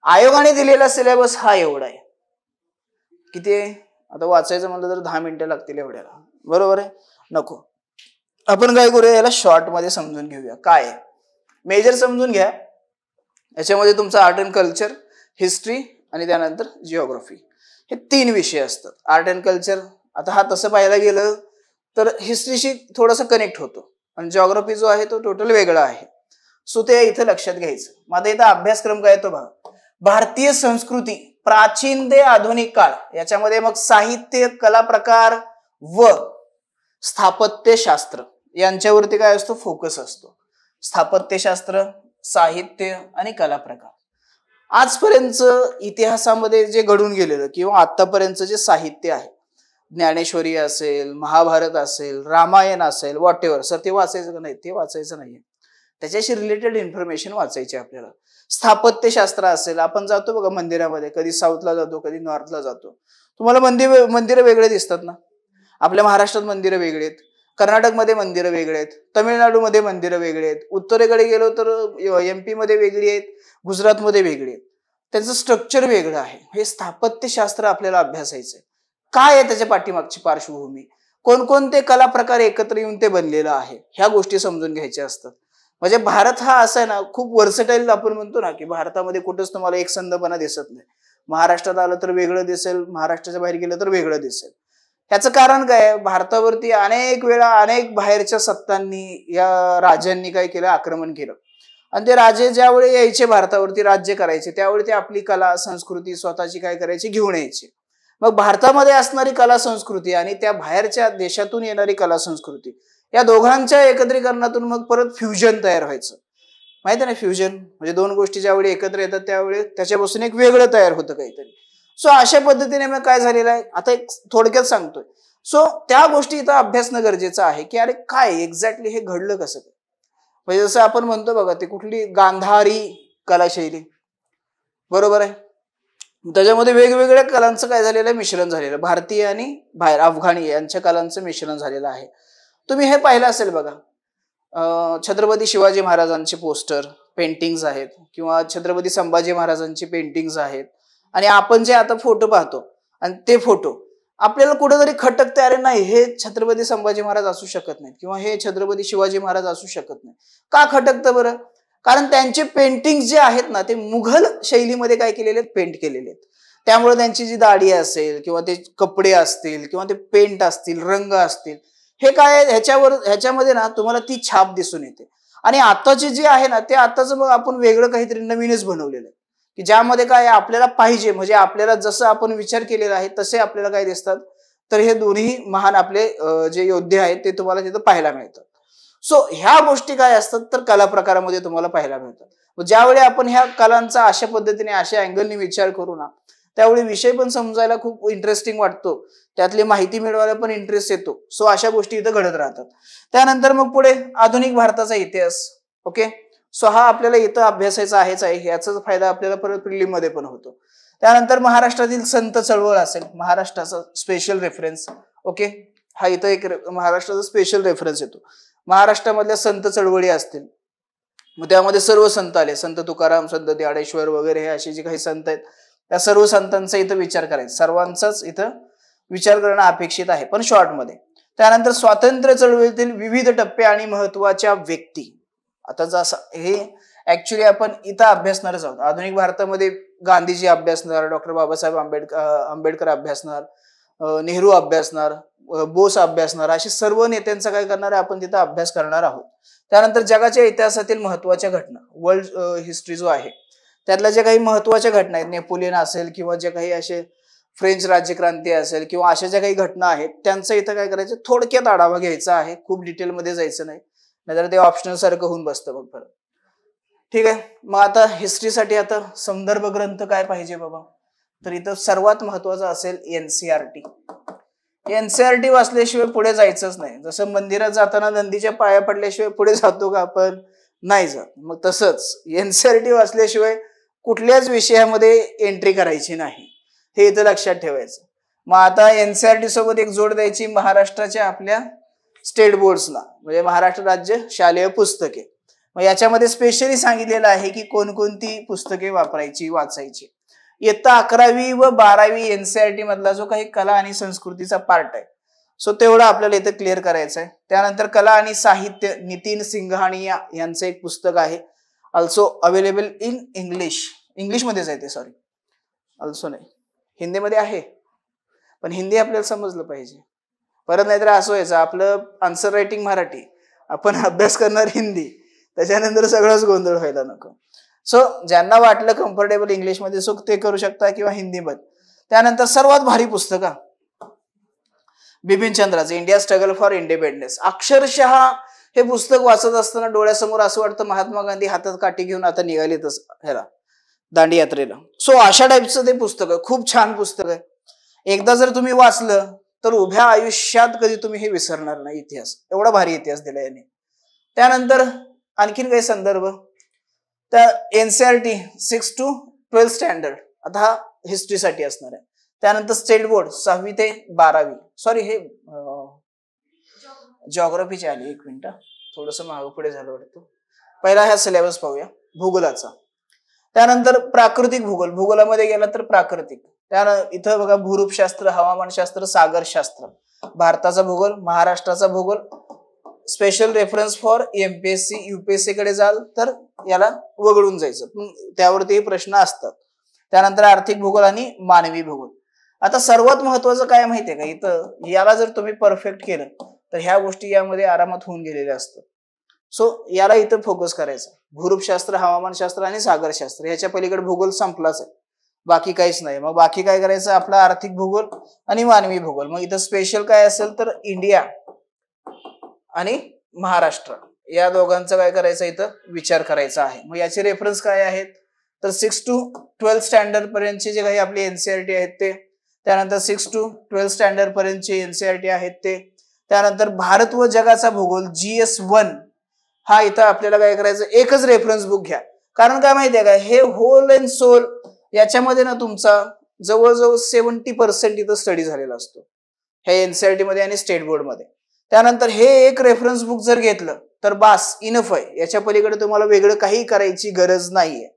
Speaker 1: आयोगाने दिलेला सिलेबस हा एवढा आहे. किती आहे, आता वाचायचं म्हणलं तर 10 मिनिटं लागतील एवढ्याला, बरोबर आहे. नको, आपण काय करूया, याला शॉर्ट मध्ये समजून घेऊया. काय आहे मेजर समजून घ्या. याच्यामध्ये तुमचा आर्ट अँड कल्चर, हिस्ट्री आणि त्यानंतर जिओग्राफी हे 3 विषय असतात. आर्ट अँड कल्चर आता हा तसं पाहायला गेलं तर हिस्ट्रीशी थोडंसं कनेक्ट होतो आणि जिओग्राफी जो आहे तो टोटल वेगळा आहे. सो ते इथं लक्षात घ्यायचं. मग आता इथं अभ्यासक्रम काय तो बघा. भारतीय संस्कृती प्राचीन ते आधुनिक काळ, याच्यामध्ये मग साहित्य, कला प्रकार व स्थापत्यशास्त्र यांच्यावरती काय असतो, फोकस असतो. स्थापत्यशास्त्र, साहित्य आणि कला प्रकार. आजपर्यंत इतिहासामध्ये जे घडून गेलेलं किंवा आतापर्यंत जे साहित्य आहे, ज्ञानेश्वरी असेल, महाभारत असेल, रामायण असेल, व्हॉट एव्हर, सर ते वाचायचं का नाही, ते वाचायचं नाहीये. त्याच्याशी रिलेटेड इन्फॉर्मेशन वाचायची आपल्याला. स्थापत्यशास्त्र असेल, आपण जातो बघा मंदिरामध्ये, कधी साऊथला जातो कधी नॉर्थला जातो. तुम्हाला मंदिरं वेगळे दिसतात ना. आपल्या महाराष्ट्रात मंदिरं वेगळे आहेत, कर्नाटकमध्ये मंदिरं वेगळे आहेत, तामिळनाडूमध्ये मंदिरं वेगळे आहेत, उत्तरेकडे गेलो तर MP मध्ये वेगळी आहेत, गुजरातमध्ये वेगळी आहेत. त्यांचं स्ट्रक्चर वेगळं आहे. हे स्थापत्यशास्त्र आपल्याला अभ्यासायचं आहे. काय आहे त्याच्या पाठीमागची पार्श्वभूमी, कोणकोणते कला प्रकार एकत्र येऊन ते बनलेलं आहे, ह्या गोष्टी समजून घ्यायच्या असतात. म्हणजे भारत हा असा आहे ना, खूप वर्सटाईल. आपण म्हणतो ना की भारतामध्ये कुठंच तुम्हाला एक संधपणा दिसत नाही. महाराष्ट्रात आलं तर वेगळं दिसेल, महाराष्ट्राच्या बाहेर गेलं तर वेगळं दिसेल. ह्याचं कारण काय, भारतावरती अनेक वेळा अनेक बाहेरच्या सत्तांनी, या राजांनी काय केलं, आक्रमण केलं. आणि ते राजे ज्यावेळी यायचे भारतावरती राज्य करायचे, त्यावेळी ते आपली कला संस्कृती स्वतःची काय करायची, घेऊन यायचे. मग भारतामध्ये असणारी कला संस्कृती आणि त्या बाहेरच्या देशातून येणारी कला संस्कृती या दोघांच्या एकत्रीकरणातून मग परत फ्युजन तयार व्हायचं. माहिती आहे ना फ्युजन म्हणजे दोन गोष्टी ज्यावेळी एकत्र येतात त्यावेळी त्याच्यापासून एक वेगळं तयार होतं काहीतरी. सो अशा पद्धतीने मग काय झालेलं आहे आता एक थोडक्यात सांगतोय. सो त्या गोष्टी इथं अभ्यासणं गरजेचं आहे की अरे काय एक्झॅक्टली हे घडलं कसं काय. म्हणजे जसं आपण म्हणतो बघा ते कुठली गांधारी कलाशैली बरोबर आहे. त्याच्यामध्ये वेगवेगळ्या कलांचं काय झालेलं आहे मिश्रण झालेलं भारतीय आणि बाहेर अफगाणी यांच्या कलांचं मिश्रण झालेलं आहे. तुम्ही हे पाहिलं असेल बघा छत्रपती शिवाजी महाराजांचे पोस्टर पेंटिंग्स आहेत किंवा छत्रपती संभाजी महाराजांची पेंटिंग्स आहेत आणि आपण जे आता फोटो पाहतो आणि ते फोटो आपल्याला कुठेतरी खटकते अरे नाही हे छत्रपती संभाजी महाराज असू शकत नाहीत किंवा हे छत्रपती शिवाजी महाराज असू शकत नाही. का खटकतं बरं. कारण त्यांचे पेंटिंग जे आहेत ना ते मुघल शैलीमध्ये काय केलेले आहेत पेंट केलेले आहेत. त्यामुळे त्यांची जी दाढी असेल किंवा ते कपडे असतील किंवा ते पेंट असतील रंग असतील हे काय ह्याच्यामध्ये ना तुम्हाला ती छाप दिसून येते. आणि आताचे जे आहे ना ते आताच मग आपण वेगळं काहीतरी नवीनच बनवलेलं आहे की ज्यामध्ये काय आपल्याला पाहिजे म्हणजे आपल्याला जसं आपण विचार केलेला आहे तसे आपल्याला काय दिसतात. तर हे दोन्ही महान आपले जे योद्धे आहेत ते तुम्हाला तिथं पाहायला मिळतात. सो ह्या गोष्टी काय असतात तर कला प्रकारामध्ये तुम्हाला पाहायला मिळतात. ज्यावेळी आपण ह्या कलांचा अशा पद्धतीने अशा अँगलने विचार करू ना त्यावेळी विषय पण समजायला खूप इंटरेस्टिंग वाटतो. त्यातली माहिती मिळवायला पण इंटरेस्ट येतो. सो अशा गोष्टी इथं घडत राहतात. त्यानंतर मग पुढे आधुनिक भारताचा इतिहास. ओके सो हा आपल्याला इथं अभ्यासायचा आहेच आहे याचाच फायदा आपल्याला परत प्रिलिम मध्ये पण होतो. त्यानंतर महाराष्ट्रातील संत चळवळ असेल महाराष्ट्राचा स्पेशल रेफरन्स. ओके हा इथं एक महाराष्ट्राचा स्पेशल रेफरन्स येतो. महाराष्ट्रामधल्या संत चळवळी असतील मग त्यामध्ये सर्व संत आले संत तुकाराम संत ज्ञानेश्वर वगैरे हे असे जे काही संत आहेत त्या सर्व संतांचा इथं विचार करायचा सर्वांचाच इथं विचार करणं अपेक्षित आहे पण शॉर्टमध्ये. त्यानंतर स्वातंत्र्य चळवळीतील विविध टप्पे आणि महत्वाच्या व्यक्ती. आता जसं हे ऍक्च्युली आपण इथं अभ्यासणारच आहोत. आधुनिक भारतामध्ये गांधीजी अभ्यासणार डॉक्टर बाबासाहेब आंबेडकर अभ्यासणार नेहरू अभ्यासणार बोस अभ्यासणार असे सर्व नेत्यांचा काय करणार आहे आपण तिथं अभ्यास करणार आहोत. त्यानंतर जगाच्या इतिहासातील महत्वाच्या घटना वर्ल्ड हिस्ट्री जो आहे त्यातल्या ज्या काही महत्वाच्या घटना आहेत नेपोलियन असेल किंवा जे काही असे फ्रेंच राज्यक्रांती असेल किंवा अशा ज्या काही घटना आहेत त्यांचं इथं काय करायचं थोडक्यात आढावा घ्यायचा आहे. खूप डिटेलमध्ये जायचं नाही नाहीतर ते ऑप्शनल सारखं होऊन बसतं मग परत. ठीक आहे मग आता हिस्ट्रीसाठी आता संदर्भ ग्रंथ काय पाहिजे बाबा तर इथं सर्वात महत्वाचं असेल एनसीआरटी. एनसीआरटी वाचल्याशिवाय पुढे जायचंच नाही. जसं मंदिरात जाताना नंदीच्या पाया पडल्याशिवाय पुढे जातो का आपण नाही जात मग तसंच एनसीआरटी वाचल्याशिवाय कुठल्याच विषयामध्ये एंट्री करायची नाही हे इथं लक्षात ठेवायचं. मग आता एनसीआरटी सोबत एक जोड द्यायची महाराष्ट्राच्या आपल्या स्टेट बोर्ड्सला म्हणजे महाराष्ट्र राज्य शालेय पुस्तके. मग याच्यामध्ये स्पेशली सांगितलेलं आहे की कोणकोणती पुस्तके वापरायची वाचायची. इयत्ता 11वी व 12वी एनसीआरटी मधला जो काही कला आणि संस्कृतीचा पार्ट आहे सो तेवढं आपल्याला इथं क्लिअर करायचं आहे. त्यानंतर कला आणि साहित्य नितीन सिंघानिया यांचं एक पुस्तक आहे ऑल्सो अवेलेबल इन इंग्लिशमध्येच आहे ते सॉरी ऑल्सो नाही हिंदीमध्ये आहे पण हिंदी आपल्याला समजलं पाहिजे. परत नाहीतर असं व्हायचं आपलं आन्सर रायटिंग मराठी आपण अभ्यास करणार हिंदी त्याच्यानंतर सगळंच गोंधळ व्हायला नको. सो ज्यांना वाटलं कम्फर्टेबल इंग्लिशमध्ये सो ते करू शकता किंवा हिंदीमध्ये. त्यानंतर सर्वात भारी पुस्तक बिपिन चंद्राचं इंडिया स्ट्रगल फॉर इंडिपेंडन्स. अक्षरशः हे पुस्तक वाचत असताना डोळ्यासमोर असं वाटतं महात्मा गांधी हातात काठी घेऊन आता निघालेतच ह्याला दांडी यात्रेला. सो अशा टाईपचं ते पुस्तक आहे. खूप छान पुस्तक आहे. एकदा जर तुम्ही वाचलं तर उभ्या आयुष्यात कधी तुम्ही हे विसरणार नाही इतिहास. एवढा भारी इतिहास दिला याने. त्यानंतर आणखीन काही संदर्भ त्या एनसीआरटी 6 to 12 स्टँडर्ड आता हा हिस्ट्रीसाठी असणार आहे. त्यानंतर स्टेट बोर्ड 6वी ते 12वी सॉरी हे जॉग्राफीचे आले. एक मिनिट थोडस मागे पुढे झालं वाटतं. पहिला हा सिलेबस पाहूया भूगोलाचा. त्यानंतर प्राकृतिक भूगोल भूगोलामध्ये गेला तर प्राकृतिक इथं बघा भूरूपशास्त्र हवामानशास्त्र सागरशास्त्र भारताचा भूगोल महाराष्ट्राचा भूगोल special reference for MPSC UPSC कडे जाल तर याला वगळून जायचं त्यावरती प्रश्न असतात. त्यानंतर आर्थिक भूगोल आणि मानवी भूगोल. आता सर्वात महत्वाचं काय माहितीये का इथं याला जर तुम्ही परफेक्ट केलं तर ह्या गोष्टी यामध्ये आरामात होऊन गेलेल्या असतात. सो याला इथं फोकस करायचा. भूरूपशास्त्र हवामानशास्त्र आणि सागरशास्त्र ह्याच्या पलीकडे भूगोल संपलाच आहे बाकी काहीच नाही. मग बाकी काय करायचं आपला आर्थिक भूगोल आणि मानवी भूगोल. मग इथं स्पेशल काय असेल तर इंडिया आणि महाराष्ट्र या दोघांचा काय करायचं इथं विचार करायचा आहे. मग याचे रेफरन्स काय आहेत तर 6 to 12 स्टँडर्ड पर्यंतचे जे काही आपले एनसीईआरटी आहेत ते, त्यानंतर 6 to 12 स्टँडर्ड पर्यंतचे एनसीईआरटी आहेत ते, त्यानंतर भारत व जगाचा भूगोल GS1 हा इथं आपल्याला काय करायचं एकच रेफरन्स बुक घ्या. कारण काय माहितीये का हे होल अँड सोल याच्यामध्ये ना तुमचा जवळजवळ 70% इथं स्टडी झालेला असतो ह्या एनसीईआरटी मध्ये आणि स्टेट बोर्ड मध्ये. त्यानंतर हे एक रेफरन्स बुक जर घेतलं तर बास इनफ आहे, याच्या पलीकडे तुम्हाला वेगळं काही करायची गरज नाहीये.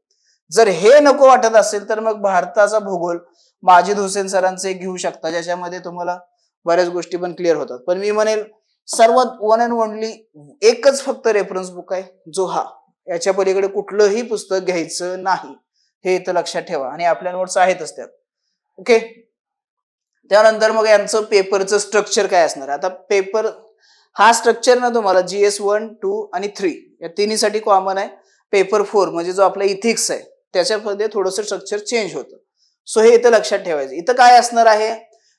Speaker 1: जर हे नको वाटत असेल तर मग भारताचा भूगोल माजिद हुसेन सरांचं एक घेऊ शकता, ज्याच्यामध्ये तुम्हाला बऱ्याच गोष्टी पण क्लिअर होतात. पण मी म्हणेल सर्वात वन अँड ओनली एकच फक्त रेफरन्स बुक आहे जो हा, याच्या पलीकडे कुठलंही पुस्तक घ्यायचं नाही, हे इथं लक्षात ठेवा. आणि आपल्या नोट्स आहेतच त्यात. ओके. त्यानंतर मग यांचं पेपरचं स्ट्रक्चर काय असणार. आता पेपर हा स्ट्रक्चर ना तुम्हाला GS1, 2 आणि 3 या तिन्हीसाठी कॉमन आहे. पेपर 4 म्हणजे जो आपला इथिक्स आहे त्याच्यामध्ये थोडंसं स्ट्रक्चर चेंज होतं. सो हे इथं लक्षात ठेवायचं. इथं काय असणार आहे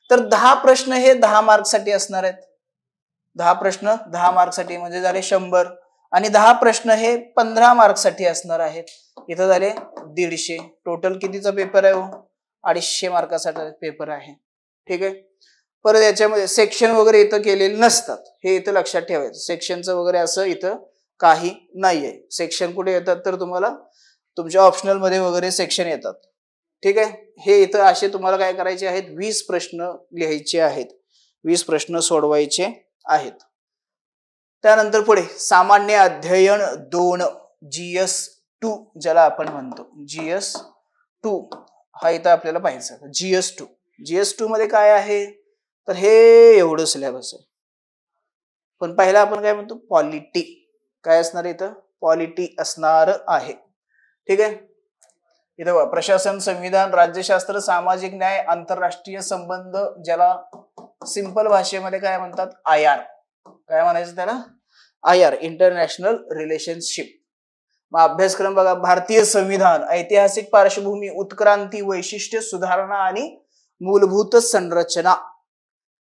Speaker 1: तर 10 प्रश्न हे 10 मार्कसाठी असणार आहेत. 10 प्रश्न 10 मार्कसाठी म्हणजे झाले 100 आणि 10 प्रश्न हे 15 मार्कसाठी असणार आहेत. इथं झाले 150. टोटल कितीचा पेपर आहे 250 मार्कासाठी पेपर आहे. ठीक आहे. परत याच्यामध्ये सेक्शन वगैरे इथं केलेले नसतात, हे इथं लक्षात ठेवायचं. सेक्शनचं वगैरे असं इथं काही नाहीये. सेक्शन कुठे येतात तर तुम्हाला तुमच्या ऑप्शनल मध्ये वगैरे सेक्शन येतात. ठीक आहे. हे इथं असे तुम्हाला काय करायचे आहेत 20 प्रश्न लिहायचे आहेत, 20 प्रश्न सोडवायचे आहेत. त्यानंतर पुढे सामान्य अध्ययन 2 GS2 ज्याला आपण म्हणतो GS2 हा इथं आपल्याला पाहिजे. GS2 मध्ये काय आहे तर हे एवढं सिलेबस आहे. पण पहिला आपण काय म्हणतो पॉलिटी. काय असणार इथं पॉलिटी असणार आहे. ठीक आहे. इथं प्रशासन, संविधान, राज्यशास्त्र, सामाजिक न्याय, आंतरराष्ट्रीय संबंध ज्याला सिंपल भाषेमध्ये काय म्हणतात IR. काय म्हणायचं त्याला IR इंटरनॅशनल रिलेशनशिप. मग अभ्यासक्रम बघा भारतीय संविधान, ऐतिहासिक पार्श्वभूमी, उत्क्रांती, वैशिष्ट्य, सुधारणा आणि मूलभूत संरचना.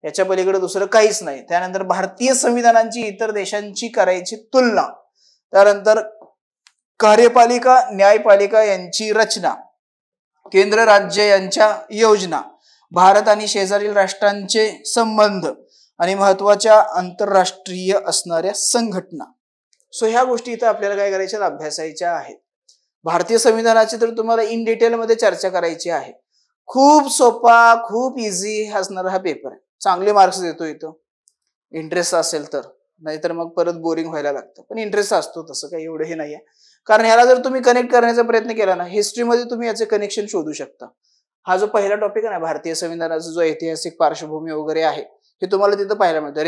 Speaker 1: याच्या पलीकडे दुसरं काहीच नाही. त्यानंतर भारतीय संविधानांची इतर देशांची करायची तुलना. त्यानंतर कार्यपालिका, न्यायपालिका यांची रचना, केंद्र राज्य यांच्या योजना, भारत आणि शेजारील राष्ट्रांचे संबंध आणि महत्वाच्या आंतरराष्ट्रीय असणाऱ्या संघटना. सो ह्या गोष्टी इथं आपल्याला काय करायच्या अभ्यासायच्या आहेत. भारतीय संविधानाची तर तुम्हाला इन डिटेल मध्ये चर्चा करायची आहे. खूप सोपा, खूप इझी असणारा हा पेपर आहे. चांगले मार्क्स देतो इथं इंटरेस्ट असेल तर, नाहीतर मग परत बोरिंग व्हायला लागतं. पण इंटरेस्ट असतो, तसं काही एवढं हे नाहीये. कारण ह्याला जर तुम्ही कनेक्ट करण्याचा प्रयत्न केला ना, हिस्ट्रीमध्ये तुम्ही याचे कनेक्शन शोधू शकता. हा जो पहिला टॉपिक आहे ना भारतीय संविधानाचा जो ऐतिहासिक पार्श्वभूमी वगैरे आहे, हे तुम्हाला तिथं पाहायला मिळतं.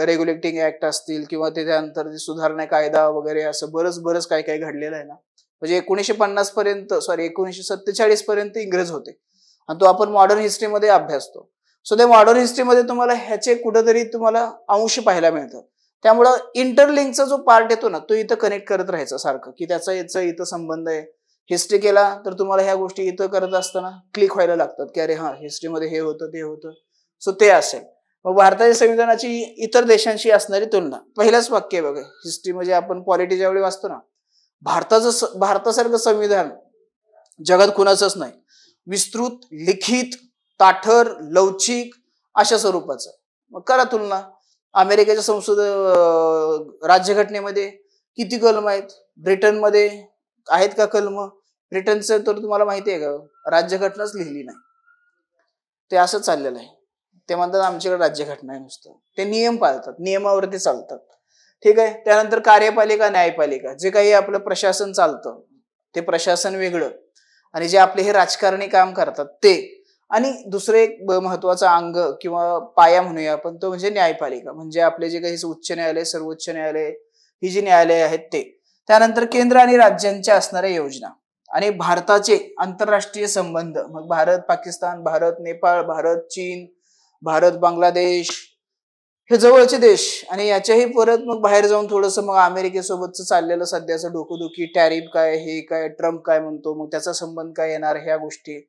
Speaker 1: रेग्युलेटिंग ऍक्ट असतील किंवा त्याच्यानंतर सुधारणा कायदा वगैरे असं बरंच काय काय घडलेलं आहे ना. म्हणजे 1950 पर्यंत 1947 पर्यंत इंग्रज होते आणि तो आपण मॉडर्न हिस्ट्रीमध्ये अभ्यासतो. सो त्या मॉडर्न हिस्ट्रीमध्ये तुम्हाला ह्याचे कुठेतरी तुम्हाला अंश पाहायला मिळतात. त्यामुळं इंटरलिंकचा जो पार्ट येतो ना तो इथं कनेक्ट करत राहायचा सारखं, की त्याचा याचा इथं संबंध आहे. हिस्ट्री केला तर तुम्हाला ह्या गोष्टी इथं करत असताना क्लिक व्हायला लागतात, की अरे हा हिस्ट्रीमध्ये हे होतं ते होतं. सो ते असेल. मग भारताच्या संविधानाची इतर देशांशी असणारी तुलना. पहिलंच वाक्य आहे बघा, हिस्ट्री म्हणजे आपण पॉलिटी ज्यावेळी वाचतो ना, भारतासारखं संविधान जगात कुणाचंच नाही. विस्तृत, लिखित, ताठर, लवचिक अशा स्वरूपाचं. मग करा तुलना. अमेरिकेच्या संसद राज्यघटनेमध्ये किती कलम आहेत, ब्रिटनमध्ये आहेत का कलम? ब्रिटनचं तर तुम्हाला माहिती आहे का राज्यघटनाच लिहिली नाही. ते असं चाललेलं आहे. ते म्हणतात आमच्याकडे राज्यघटना आहे नुसतं. ते नियम पाळतात, नियमावरती चालतात. ठीक आहे. त्यानंतर कार्यपालिका, न्यायपालिका, जे काही आपलं प्रशासन चालतं ते प्रशासन वेगळं आणि जे आपले हे राजकारणी काम करतात ते. आणि दुसरं एक महत्वाचं अंग किंवा पाया म्हणूया आपण, तो म्हणजे न्यायपालिका. म्हणजे आपले जे काही उच्च न्यायालय, सर्वोच्च न्यायालय, ही जी न्यायालय आहेत ते. त्यानंतर केंद्र आणि राज्यांच्या असणाऱ्या योजना आणि भारताचे आंतरराष्ट्रीय संबंध. मग भारत पाकिस्तान, भारत नेपाळ, भारत चीन, भारत बांगलादेश हे जवळचे देश. आणि याच्याही परत मग बाहेर जाऊन थोडंसं मग अमेरिकेसोबतचं चाललेलं सध्याचं डोकोदुखी, टॅरिफ काय, हे काय, ट्रम्प काय म्हणतो, मग त्याचा संबंध काय येणार, ह्या गोष्टी.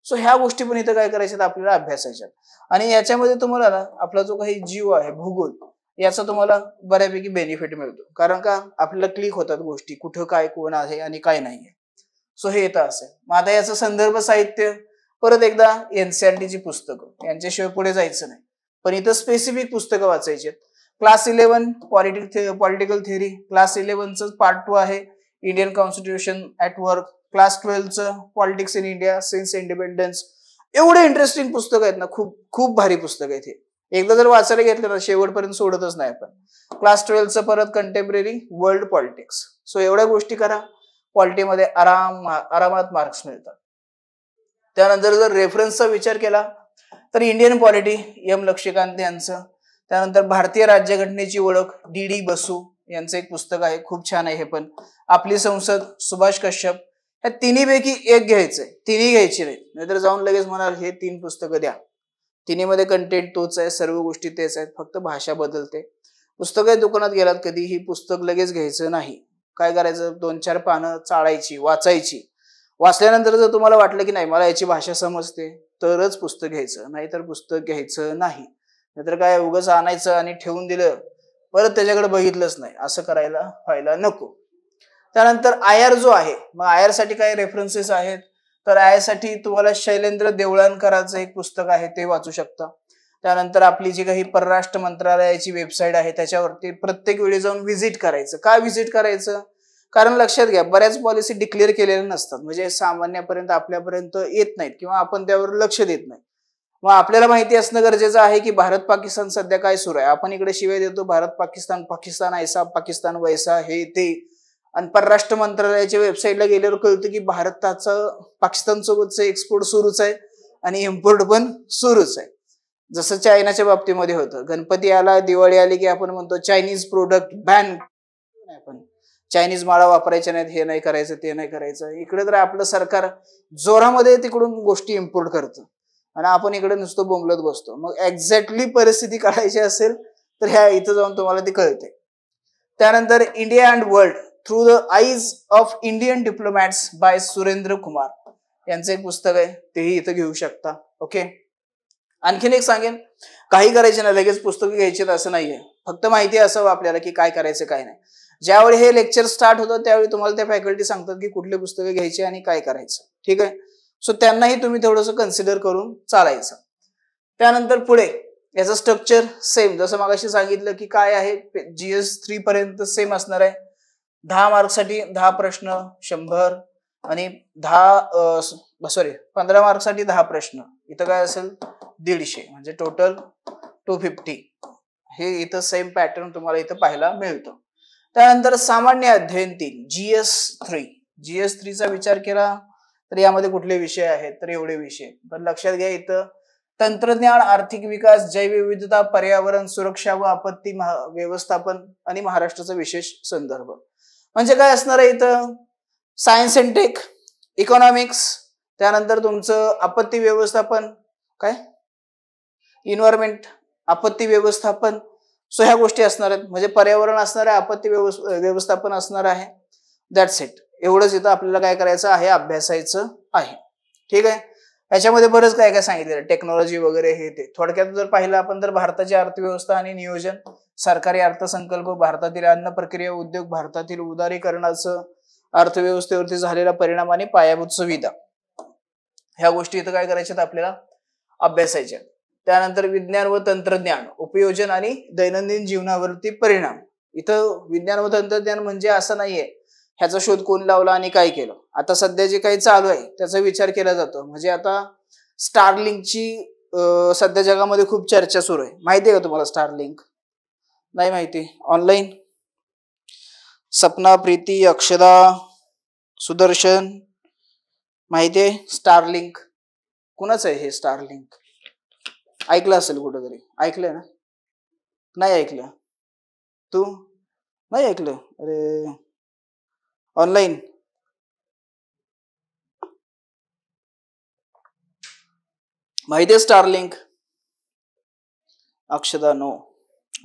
Speaker 1: सो ह्या गोष्टी पण इथं काय करायच्यात आपल्याला अभ्यासायच्या. आणि याच्यामध्ये तुम्हाला ना आपला जो काही जीव आहे भूगोल, याचा तुम्हाला बऱ्यापैकी बेनिफिट मिळतो. कारण का आपल्याला क्लिक होतात गोष्टी, कुठं काय कोण आहे आणि काय नाहीये. सो हे येतं असेल. मग आता याचं संदर्भ साहित्य परत एकदा एनसीईआरटीची पुस्तकं, यांच्याशिवाय पुढे जायचं नाही. पण इथं स्पेसिफिक पुस्तकं वाचायची आहेत. क्लास 11 पॉलिटिकल थिअरी, क्लास 11चं पार्ट 2 आहे Indian constitution at work, class 12चं politics in India since independence. एवढे इंटरेस्टिंग पुस्तक आहेत ना, खूप खूप भारी पुस्तक आहेत हे. एकदा जर वाचायला घेतलं ना शेवटपर्यंत सोडतच नाही आपण. क्लास 12चं परत कंटेम्पररी वर्ल्ड पॉलिटिक्स. सो एवढ्या गोष्टी करा, पॉलिटीमध्ये आरामात मार्क्स मिळतात. त्यानंतर जर रेफरन्सचा विचार केला तर इंडियन पॉलिटी एम लक्ष्मीकांत यांचं, त्यानंतर भारतीय राज्यघटनेची ओळख डी डी बसू यांचं एक पुस्तक आहे, खूप छान आहे हे पण. आपली संसद सुभाष कश्यप. या तिन्हीपैकी एक घ्यायचंय, तिन्ही घ्यायची नाही, नाहीतर जाऊन लगेच म्हणाल हे 3 पुस्तकं द्या. तिन्हीमध्ये कंटेंट तोच आहे, सर्व गोष्टी तेच आहेत, फक्त भाषा बदलते. पुस्तकं दुकानात गेलात कधी ही पुस्तक लगेच घ्यायचं नाही. काय करायचं, 2-4 पानं चाळायची, वाचायची. वाचल्यानंतर जर तुम्हाला वाटलं की नाही मला याची भाषा समजते तरच पुस्तक घ्यायचं, नाहीतर पुस्तक घ्यायचं नाही. नाहीतर काय उगाच आणायचं आणि ठेवून दिलं, परत त्याच्याकडे बघितलंच नाही, असं व्हायला नको. त्यानंतर आयर जो आहे, मग आयर साठी काय रेफरन्सेस आहेत, तर आयर साठी तुम्हाला शैलेंद्र देवळणकरांचं एक पुस्तक आहे ते वाचू शकता. त्यानंतर आपली जी काही परराष्ट्र मंत्रालयाची वेबसाईट आहे त्याच्यावरती प्रत्येक वेळी जाऊन व्हिजिट करायचं. का व्हिजिट करायचं, कारण लक्षात घ्या बऱ्याच पॉलिसी डिक्लेअर केलेल्या नसतात, म्हणजे सामान्यपर्यंत आपल्यापर्यंत येत नाहीत किंवा आपण त्यावर लक्ष देत नाही. मग आपल्याला माहिती असणं गरजेचं आहे की भारत पाकिस्तान सध्या काय सुरू आहे. आपण इकडे शिवाय देतो भारत पाकिस्तान, पाकिस्तान ऐसा पाकिस्तान वैसा हे ते, आणि परराष्ट्र मंत्रालयाच्या वेबसाईटला गेल्यावर कळतं की भारताचं पाकिस्तान सोबतचं एक्सपोर्ट सुरूच आहे आणि इम्पोर्ट पण सुरूच आहे. जसं चायनाच्या बाबतीमध्ये होतं, गणपती आला दिवाळी आली की आपण म्हणतो चायनीज प्रोडक्ट बॅन, आपण चायनीज माळा वापरायच्या नाहीत, हे नाही करायचं ते नाही करायचं. इकडे तर आपलं सरकार जोरामध्ये तिकडून गोष्टी इम्पोर्ट करतं आणि आपण इकडे नुसतं बोंबलत बसतो. मग एक्झॅक्टली परिस्थिती काढायची असेल तर ह्या इथं जाऊन तुम्हाला ती कळते. त्यानंतर India and world through the eyes of Indian diplomats by Surendra Kumar यांचं एक पुस्तक आहे, तेही इथं घेऊ शकता. ओके. आणखीन एक सांगेन, काही करायचे नाही, लगेच पुस्तकं घ्यायची असं नाहीये, फक्त माहिती असावं आपल्याला की काय करायचं काय नाही. ज्यावेळी हे लेक्चर स्टार्ट होतं त्यावेळी तुम्हाला त्या फॅकल्टी सांगतात की कुठले पुस्तकं घ्यायची आणि काय करायचं. ठीक आहे. सो त्यांनाही तुम्ही थोडंसं कन्सिडर करून चालायचं. त्यानंतर पुढे याचं स्ट्रक्चर सेम, जसं मगाशी सांगितलं की काय आहे, GS3 पर्यंत सेम असणार आहे. 10 मार्कसाठी 10 प्रश्न 100 आणि 15 मार्कसाठी 10 प्रश्न. इथं काय असेल 150, म्हणजे टोटल 250. हे इथं सेम पॅटर्न तुम्हाला इथं पाहायला मिळतो. त्यानंतर सामान्य अध्ययन 3 GS3चा विचार केला तर यामध्ये कुठले विषय आहेत, तर एवढे विषय. पण लक्षात घ्या इथं तंत्रज्ञान, आर्थिक विकास, जैवविविधता, पर्यावरण सुरक्षा व आपत्ती व्यवस्थापन आणि महाराष्ट्राचा विशेष संदर्भ. म्हणजे काय असणार आहे इथं, सायन्स अँड टेक, इकॉनॉमिक्स, त्यानंतर तुमचं आपत्ती व्यवस्थापन, काय इन्व्हायरमेंट, आपत्ती व्यवस्थापन. सो ह्या गोष्टी असणार आहेत, म्हणजे पर्यावरण असणार आहे, आपत्ती व्यवस्थापन असणार आहे. That's it. एवढंच इथं आपल्याला काय करायचं आहे, अभ्यासायचं आहे. ठीक आहे. याच्यामध्ये बरंच काय काय सांगितलं, टेक्नॉलॉजी वगैरे हे ते. थोडक्यात जर पाहिलं आपण तर भारताची अर्थव्यवस्था आणि नियोजन, सरकारी अर्थसंकल्प, भारतातील अन्न प्रक्रिया उद्योग, भारतातील उदारीकरणाचं अर्थव्यवस्थेवरती झालेला परिणाम आणि पायाभूत सुविधा, ह्या गोष्टी इथं काय करायच्यात आपल्याला अभ्यासायच्या. त्यानंतर विज्ञान व तंत्रज्ञान, उपयोजन आणि दैनंदिन जीवनावरती परिणाम. इथं विज्ञान व तंत्रज्ञान म्हणजे असं नाहीये ह्याचा शोध कोण लावला आणि काय केलं. आता सध्या जे काही चालू आहे त्याचा विचार केला जातो. म्हणजे आता स्टारलिंकची सध्या जगामध्ये खूप चर्चा सुरू आहे. माहिती आहे का तुम्हाला स्टारलिंक? नाही माहिती? ऑनलाईन सपना, प्रीती, अक्षदा, सुदर्शन, माहिती आहे स्टारलिंक? कुणाच आहे हे स्टारलिंक? ऐकलं असेल कुठंतरी, ऐकलंय ना? नाही ऐकलं? तू नाही ऐकलं? अरे ऑनलाईन माहिती आहे Starlink? Akshada no.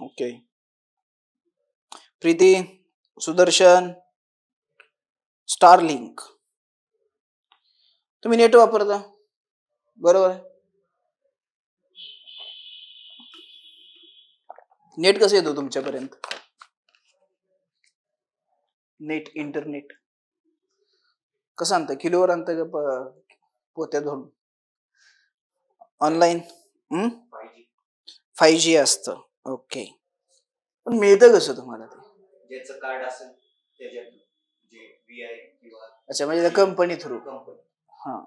Speaker 1: Okay. Preeti, Sudarshan, Starlink, तुम्ही नेट वापरता बरोबर? नेट कसं येतो तुमच्यापर्यंत? नेट इंटरनेट कसं आणतं? किलोवर आणतं का पोत्यात भरून? ऑनलाईन
Speaker 2: 5G
Speaker 1: 5G असतं. ओके. पण मिळतं कसं तुम्हाला ते?
Speaker 2: ज्याचं कार्ड असेल त्याच्यात जे VI किंवा
Speaker 1: अच्छा, म्हणजे कंपनी थ्रू.
Speaker 2: कंपनी.
Speaker 1: हा,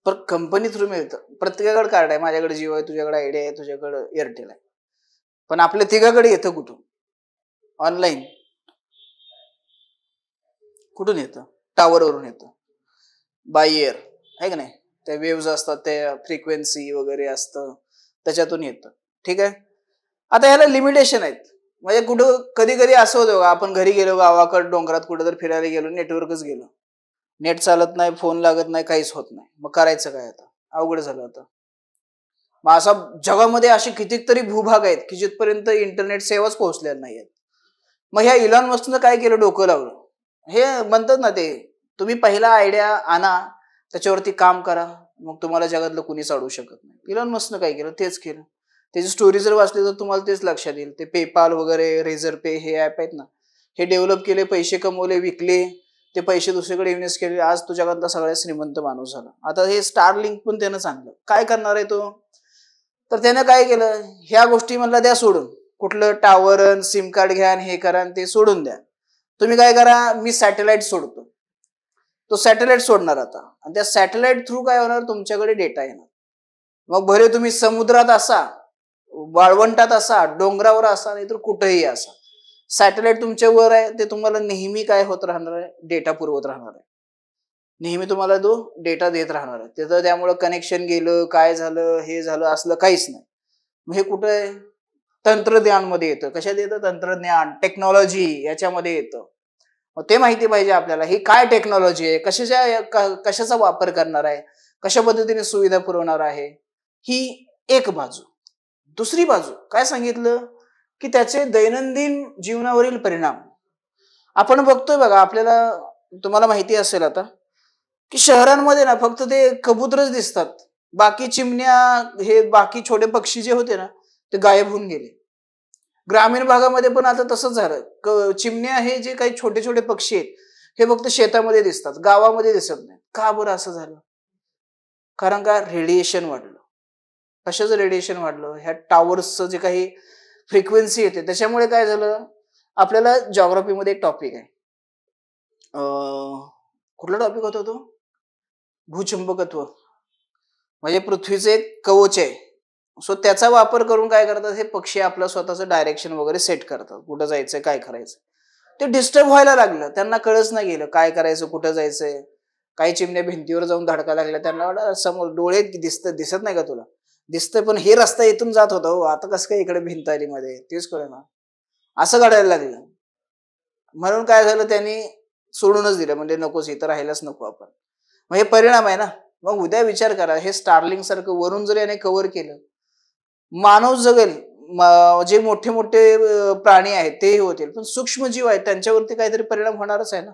Speaker 1: पण कंपनी थ्रू मिळतं. प्रत्येकाकडे कार्ड आहे. माझ्याकडे जिओ आहे, तुझ्याकडे आयडिया आहे, तुझ्याकडे एअरटेल आहे. पण आपल्या तिघाकडे येतं कुठून? ऑनलाईन. कुठून येतं? टावरवरून येतं. बाय एअर आहे का नाही? त्या वेव्ज असतात, त्या फ्रिक्वेन्सी वगैरे असतं, त्याच्यातून येतं. ठीक आहे. आता ह्याला लिमिटेशन आहेत. म्हणजे कुठं कधी कधी असं होतं का, आपण घरी गेलो, गावाकडे डोंगरात कुठं तर फिरायला गेलो, नेटवर्कच गेलो, नेट चालत नाही, फोन लागत नाही, काहीच होत नाही. मग करायचं काय? आता अवघड झालं. आता मग असा जगामध्ये असे कितीतरी भूभाग आहेत की जिथपर्यंत इंटरनेट सेवाच पोहोचलेल्या नाही आहेत. मग ह्या इलॉन मस्कनं काय केलं? डोकं लावलं. हे म्हणतात ना, ते तुम्ही पहिला आयडिया आणा, त्याच्यावरती काम करा, मग तुम्हाला जगातलं कुणी चाडू शकत नाही. इलॉन मस्कनं काय केलं? तेच केलं. त्याची स्टोरी जर वाचली तर तुम्हाला तेच लक्षात येईल. ते पेपाल वगैरे, रेझर पे हे ऍप आहेत ना, हे डेव्हलप केले, पैसे कमवले, विकले, ते पैसे दुसरीकडे इन्व्हेस्ट केले, आज तो जगातला सगळ्यात श्रीमंत माणूस झाला. आता हे स्टार लिंक पण त्यानं सांगलं. काय करणार आहे तो? तर त्यानं काय केलं? ह्या गोष्टी म्हणला द्या सोडून, कुठलं टावर, सिम कार्ड घ्या, हे करा, ते सोडून द्या. तुम्ही काय करा? मी सॅटेलाइट सोडतो. तो सॅटेलाइट सोडणार आता, आणि त्या सॅटेलाइट थ्रू काय होणार? तुमच्याकडे डेटा येणार. मग भले तुम्ही समुद्रात असा, वाळवंटात असा, डोंगरावर असा, नाही तर कुठेही असा, सॅटेलाइट तुमच्या वर आहे, ते तुम्हाला नेहमी काय होत राहणार आहे? डेटा पुरवत राहणार आहे. नेहमी तुम्हाला तो डेटा देत राहणार आहे. त्याचं त्यामुळे कनेक्शन गेलं, काय झालं, हे झालं, असलं काहीच नाही. मग हे कुठं आहे? तंत्रज्ञानमध्ये येतं. कशात येतं? तंत्रज्ञान, टेक्नॉलॉजी याच्यामध्ये येतं. मग ते माहिती पाहिजे आपल्याला. ही काय टेक्नॉलॉजी आहे, कशाचा वापर करणार आहे, कशा पद्धतीने सुविधा पुरवणार आहे, ही एक बाजू. दुसरी बाजू काय सांगितलं? की त्याचे दैनंदिन जीवनावरील परिणाम आपण बघतोय. बघा, आपल्याला तुम्हाला माहिती असेल आता की शहरांमध्ये ना फक्त ते कबूतरच दिसतात. बाकी चिमण्या, हे बाकी छोटे पक्षी जे होते ना, ते गायब होऊन गेले. ग्रामीण भागामध्ये पण आता तसंच झालं. चिमण्या हे जे काही छोटे छोटे पक्षी आहेत, हे फक्त शेतामध्ये दिसतात, गावामध्ये दिसत नाही. का बरं असं झालं? कारण का? रेडिएशन वाढलं. कशाचं रेडिएशन वाढलं? ह्या टावर्सचं जे काही फ्रिक्वेन्सी येते त्याच्यामुळे काय झालं? आपल्याला जॉग्राफीमध्ये एक टॉपिक आहे, कुठला टॉपिक होता तो? भूचुंबकत्व. म्हणजे पृथ्वीचे एक कवच आहे. सो त्याचा वापर करून काय करतात? हे पक्षी आपलं स्वतःचं डायरेक्शन वगैरे सेट करतात, कुठं जायचंय, काय करायचं. ते डिस्टर्ब व्हायला लागलं. त्यांना कळच नाही गेलं काय करायचं, कुठं जायचंय. काही चिमण्या भिंतीवर जाऊन धडका लागल्या. त्यांना वाटलं समोर डोळे दिसत नाही का तुला? दिसतंय, पण हे रस्ता इथून जात होता हो, आता कसं काय इकडे भिंत आली मध्ये, तेच कळे ना. असं घडायला लागलं. म्हणून काय झालं? त्यांनी सोडूनच दिलं, म्हणजे नकोच, इथं राहायलाच नको आपण. मग हे परिणाम आहे ना. मग उद्या विचार करा, हे स्टारलिंक सारखं वरून जर याने कव्हर केलं, मानव जगेल, जे मोठे मोठे प्राणी आहेत तेही होतील, पण सूक्ष्म जीव आहेत त्यांच्यावरती काहीतरी परिणाम होणारच आहे ना.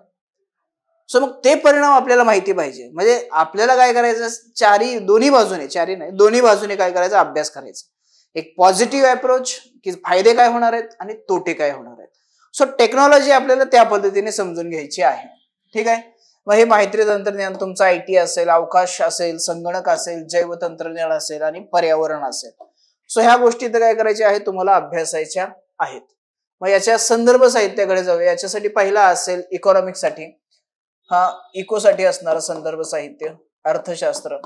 Speaker 1: सो मग ते परिणाम आपल्याला माहिती पाहिजे. म्हणजे आपल्याला काय करायचं? दोन्ही बाजूने, चारी नाही, दोन्ही बाजूने काय करायचं? अभ्यास करायचा. एक पॉझिटिव्ह अप्रोच, की फायदे काय होणार आहेत आणि तोटे काय होणार आहेत. सो टेक्नॉलॉजी आपल्याला त्या पद्धतीने समजून घ्यायची आहे. ठीक आहे. मग हे माहिती तंत्रज्ञान तुमचं IT असेल, अवकाश असेल, संगणक असेल, जैव तंत्रज्ञान असेल आणि पर्यावरण असेल. सो ह्या गोष्टी तर काय करायच्या आहेत? तुम्हाला अभ्यासायच्या आहेत. मग याच्या संदर्भ साहित्याकडे जाऊया. याच्यासाठी पहिला असेल इकॉनॉमिक्ससाठी, हा इकोसाठी असणारं संदर्भ साहित्य, अर्थशास्त्र.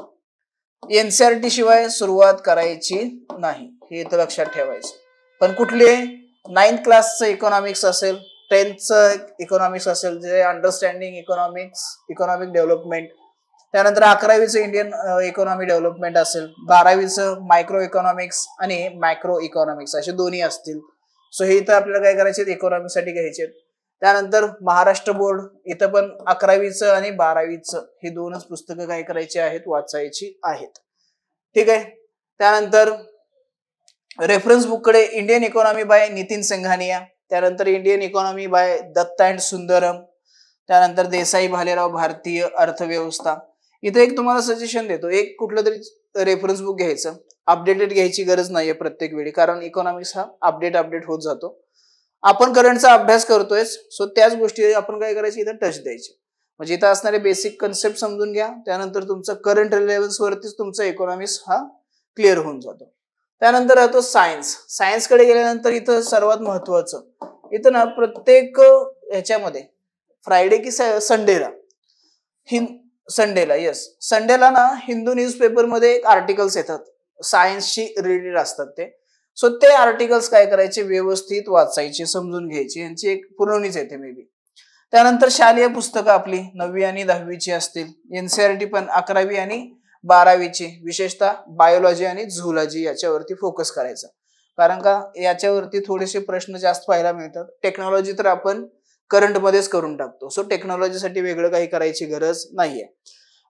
Speaker 1: NCERT शिवाय सुरुवात करायची नाही, हे इथं लक्षात ठेवायचं. पण कुठले? 9th क्लासचं इकॉनॉमिक्स असेल, 10thचं इकॉनॉमिक्स असेल, जे अंडरस्टँडिंग इकॉनॉमिक्स, इकॉनॉमिक डेव्हलपमेंट. त्यानंतर 11वीचं इंडियन इकॉनॉमी डेव्हलपमेंट असेल, 12वीचं मायक्रो इकॉनॉमिक्स आणि मॅक्रो इकॉनॉमिक्स असे दोन्ही असतील. सो हे इथं आपल्याला काय करायचे? इकॉनॉमिक्ससाठी घ्यायचे. त्यानंतर महाराष्ट्र बोर्ड, इथं पण 11वीचं आणि 12वीचं हे दोनच पुस्तकं काय करायची आहेत? वाचायची आहेत. ठीक आहे. त्यानंतर रेफरन्स बुककडे Indian economy by Nitin Singhania, त्यानंतर Indian economy by Datta and Sundaram, त्यानंतर देसाई भालेराव भारतीय अर्थव्यवस्था. इथे एक तुम्हाला सजेशन देतो, एक कुठलं तरी रेफरन्स बुक घ्यायचं, अपडेटेड घ्यायची गरज नाहीये प्रत्येक वेळी, कारण इकॉनॉमिक्स हा अपडेट होत जातो. आपण करंटचा अभ्यास करतोय, सो त्याच गोष्टी आपण काय करायची, इथं टच द्यायचे. म्हणजे इथं असणारे बेसिक कन्सेप्ट समजून घ्या, त्यानंतर तुमचं करंट रिलेव्हन्स वरतीच तुमचा इकॉनॉमिक्स हा क्लिअर होऊन जातो. त्यानंतर राहतो सायन्स. सायन्सकडे गेल्यानंतर इथं सर्वात महत्वाचं, इथं ना प्रत्येक ह्याच्यामध्ये फ्रायडे की संडेला संडेला ना हिंदू न्यूजपेपरमध्ये एक आर्टिकल्स येतात, सायन्सशी रिलेटेड असतात ते. सो ते आर्टिकल्स काय करायचे, व्यवस्थित वाचायचे, समजून घ्यायचे, यांची एक पुरवणीच येते मे बी. त्यानंतर शालेय पुस्तकं आपली 9वी आणि 10वीची असतील, एनसीईआरटी पण 11वी आणि 12वीची, विशेषतः बायोलॉजी आणि झूलॉजी याच्यावरती फोकस करायचा, कारण का याच्यावरती थोडेसे प्रश्न जास्त पाहायला मिळतात. टेक्नॉलॉजी तर आपण करंट मध्येच करून टाकतो, सो टेक्नॉलॉजीसाठी वेगळं काही करायची गरज नाहीये.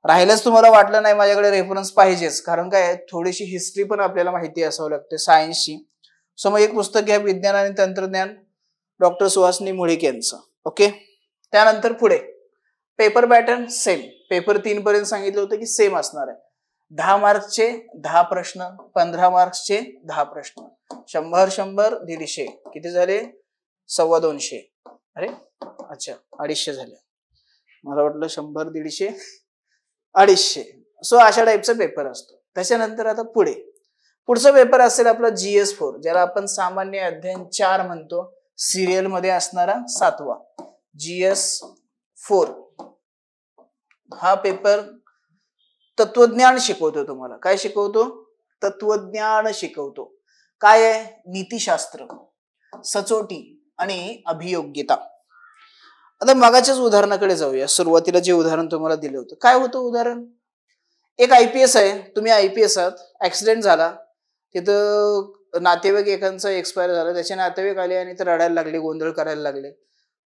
Speaker 1: राहिलंच तुम्हाला वाटलं नाही माझ्याकडे रेफरन्स पाहिजेच, कारण काय थोडीशी हिस्ट्री पण आपल्याला माहिती असावं लागते सायन्सची. सो मग एक पुस्तक घ्या, विज्ञान आणि तंत्रज्ञान, डॉक्टर सुहासिनी मुळीक यांचं. ओके. त्यानंतर पुढे पेपर पॅटर्न सेम, पेपर 3 पर्यंत सांगितलं होतं की सेम असणार आहे. 10 मार्क्सचे 10 प्रश्न, 15 मार्क्सचे 10 प्रश्न, 100 100 150, किती झाले, 250. अरे अच्छा 250 झाले, मला वाटलं 100 150 250. सो अशा टाईपचा पेपर असतो. त्याच्यानंतर आता पुढचा पेपर असेल आपला GS4, ज्याला आपण सामान्य अध्ययन 4 म्हणतो, सिरियल मध्ये असणारा 7वा GS4. हा पेपर तत्वज्ञान शिकवतो तुम्हाला. काय शिकवतो, तत्वज्ञान शिकवतो. काय आहे, नीतिशास्त्र, सचोटी आणि अभियोग्यता. आता मगाच्याच उदाहरणाकडे जाऊया. सुरुवातीला जे उदाहरण तुम्हाला दिलं होतं, काय होतं उदाहरण, एक IPS आहे, तुम्ही IPS आहात, ऍक्सिडेंट झाला, तिथं नातेवाईक एकांचा एक्सपायर झाला, त्याचे नातेवाईक आले आणि ते रडायला लागले, गोंधळ करायला लागले.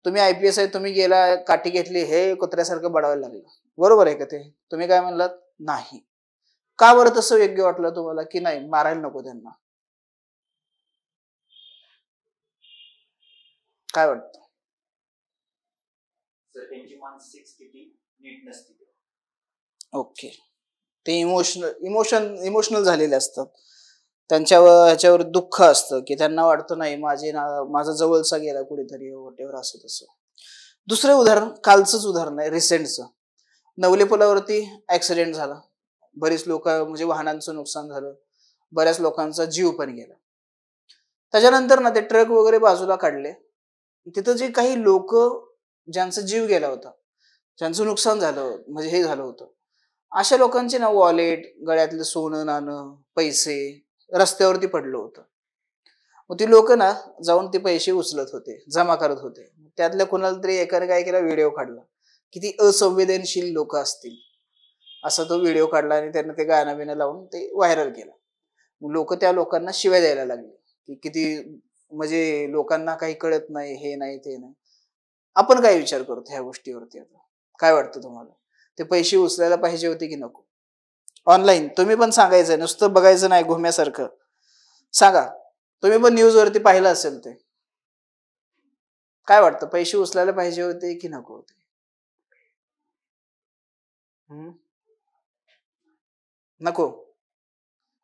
Speaker 1: तुम्ही IPS आहे, तुम्ही गेला, काठी घेतली, हे कुत्र्यासारखं बडावायला लागलं, बरोबर आहे का ते? तुम्ही काय म्हणलात, नाही. का बरं तसं योग्य वाटलं तुम्हाला, की नाही मारायला नको त्यांना? काय वाटतं?
Speaker 2: त्यांची मानसिक स्थिती नीट नसते.
Speaker 1: ओके. ते इमोशनल झालेले असतात, त्यांच्यावर ह्याच्यावर दुःख असतं, की त्यांना वाटतं नाही माझा जवळचा गेला कुठेतरी, वॉटेवर असं तसं. दुसरं उदाहरण कालचंच उदाहरण आहे, रिसेंटचं. नवले पुलावरती ऍक्सिडेंट झाला, बरीच लोक म्हणजे वाहनांचं नुकसान झालं, बऱ्याच लोकांचा जीव पण गेला. त्याच्यानंतर ना ते ट्रक वगैरे बाजूला काढले, तिथं जे काही लोक ज्यांचा जीव गेला होता, ज्यांचं नुकसान झालं, म्हणजे हे झालं होतं, अशा लोकांचे ना वॉलेट, गळ्यातलं सोनं नाणं, पैसे रस्त्यावरती पडलं होतं. मग ती लोक ना जाऊन ते पैसे उचलत होते, जमा करत होते. त्यातल्या कुणाला तरी एकाने काय केला, व्हिडिओ काढला. किती असंवेदनशील लोक असतील, असा तो व्हिडिओ काढला आणि त्यांना ते गाणं बिणं लावून ते व्हायरल केला. लोक त्या लोकांना शिव्या द्यायला लागले, की किती म्हणजे लोकांना काही कळत नाही, हे नाही ते नाही. आपण काय विचार करतो ह्या गोष्टीवरती? आता काय वाटतं तुम्हाला, ते पैसे उचलायला पाहिजे होते की नको? ऑनलाईन तुम्ही पण सांगायचं, नुसतं बघायचं नाही घुम्यासारखं. सांगा, तुम्ही पण न्यूज वरती पाहिलं असेल ते. काय वाटतं, पैसे उचलायला पाहिजे होते की नको होते? नको.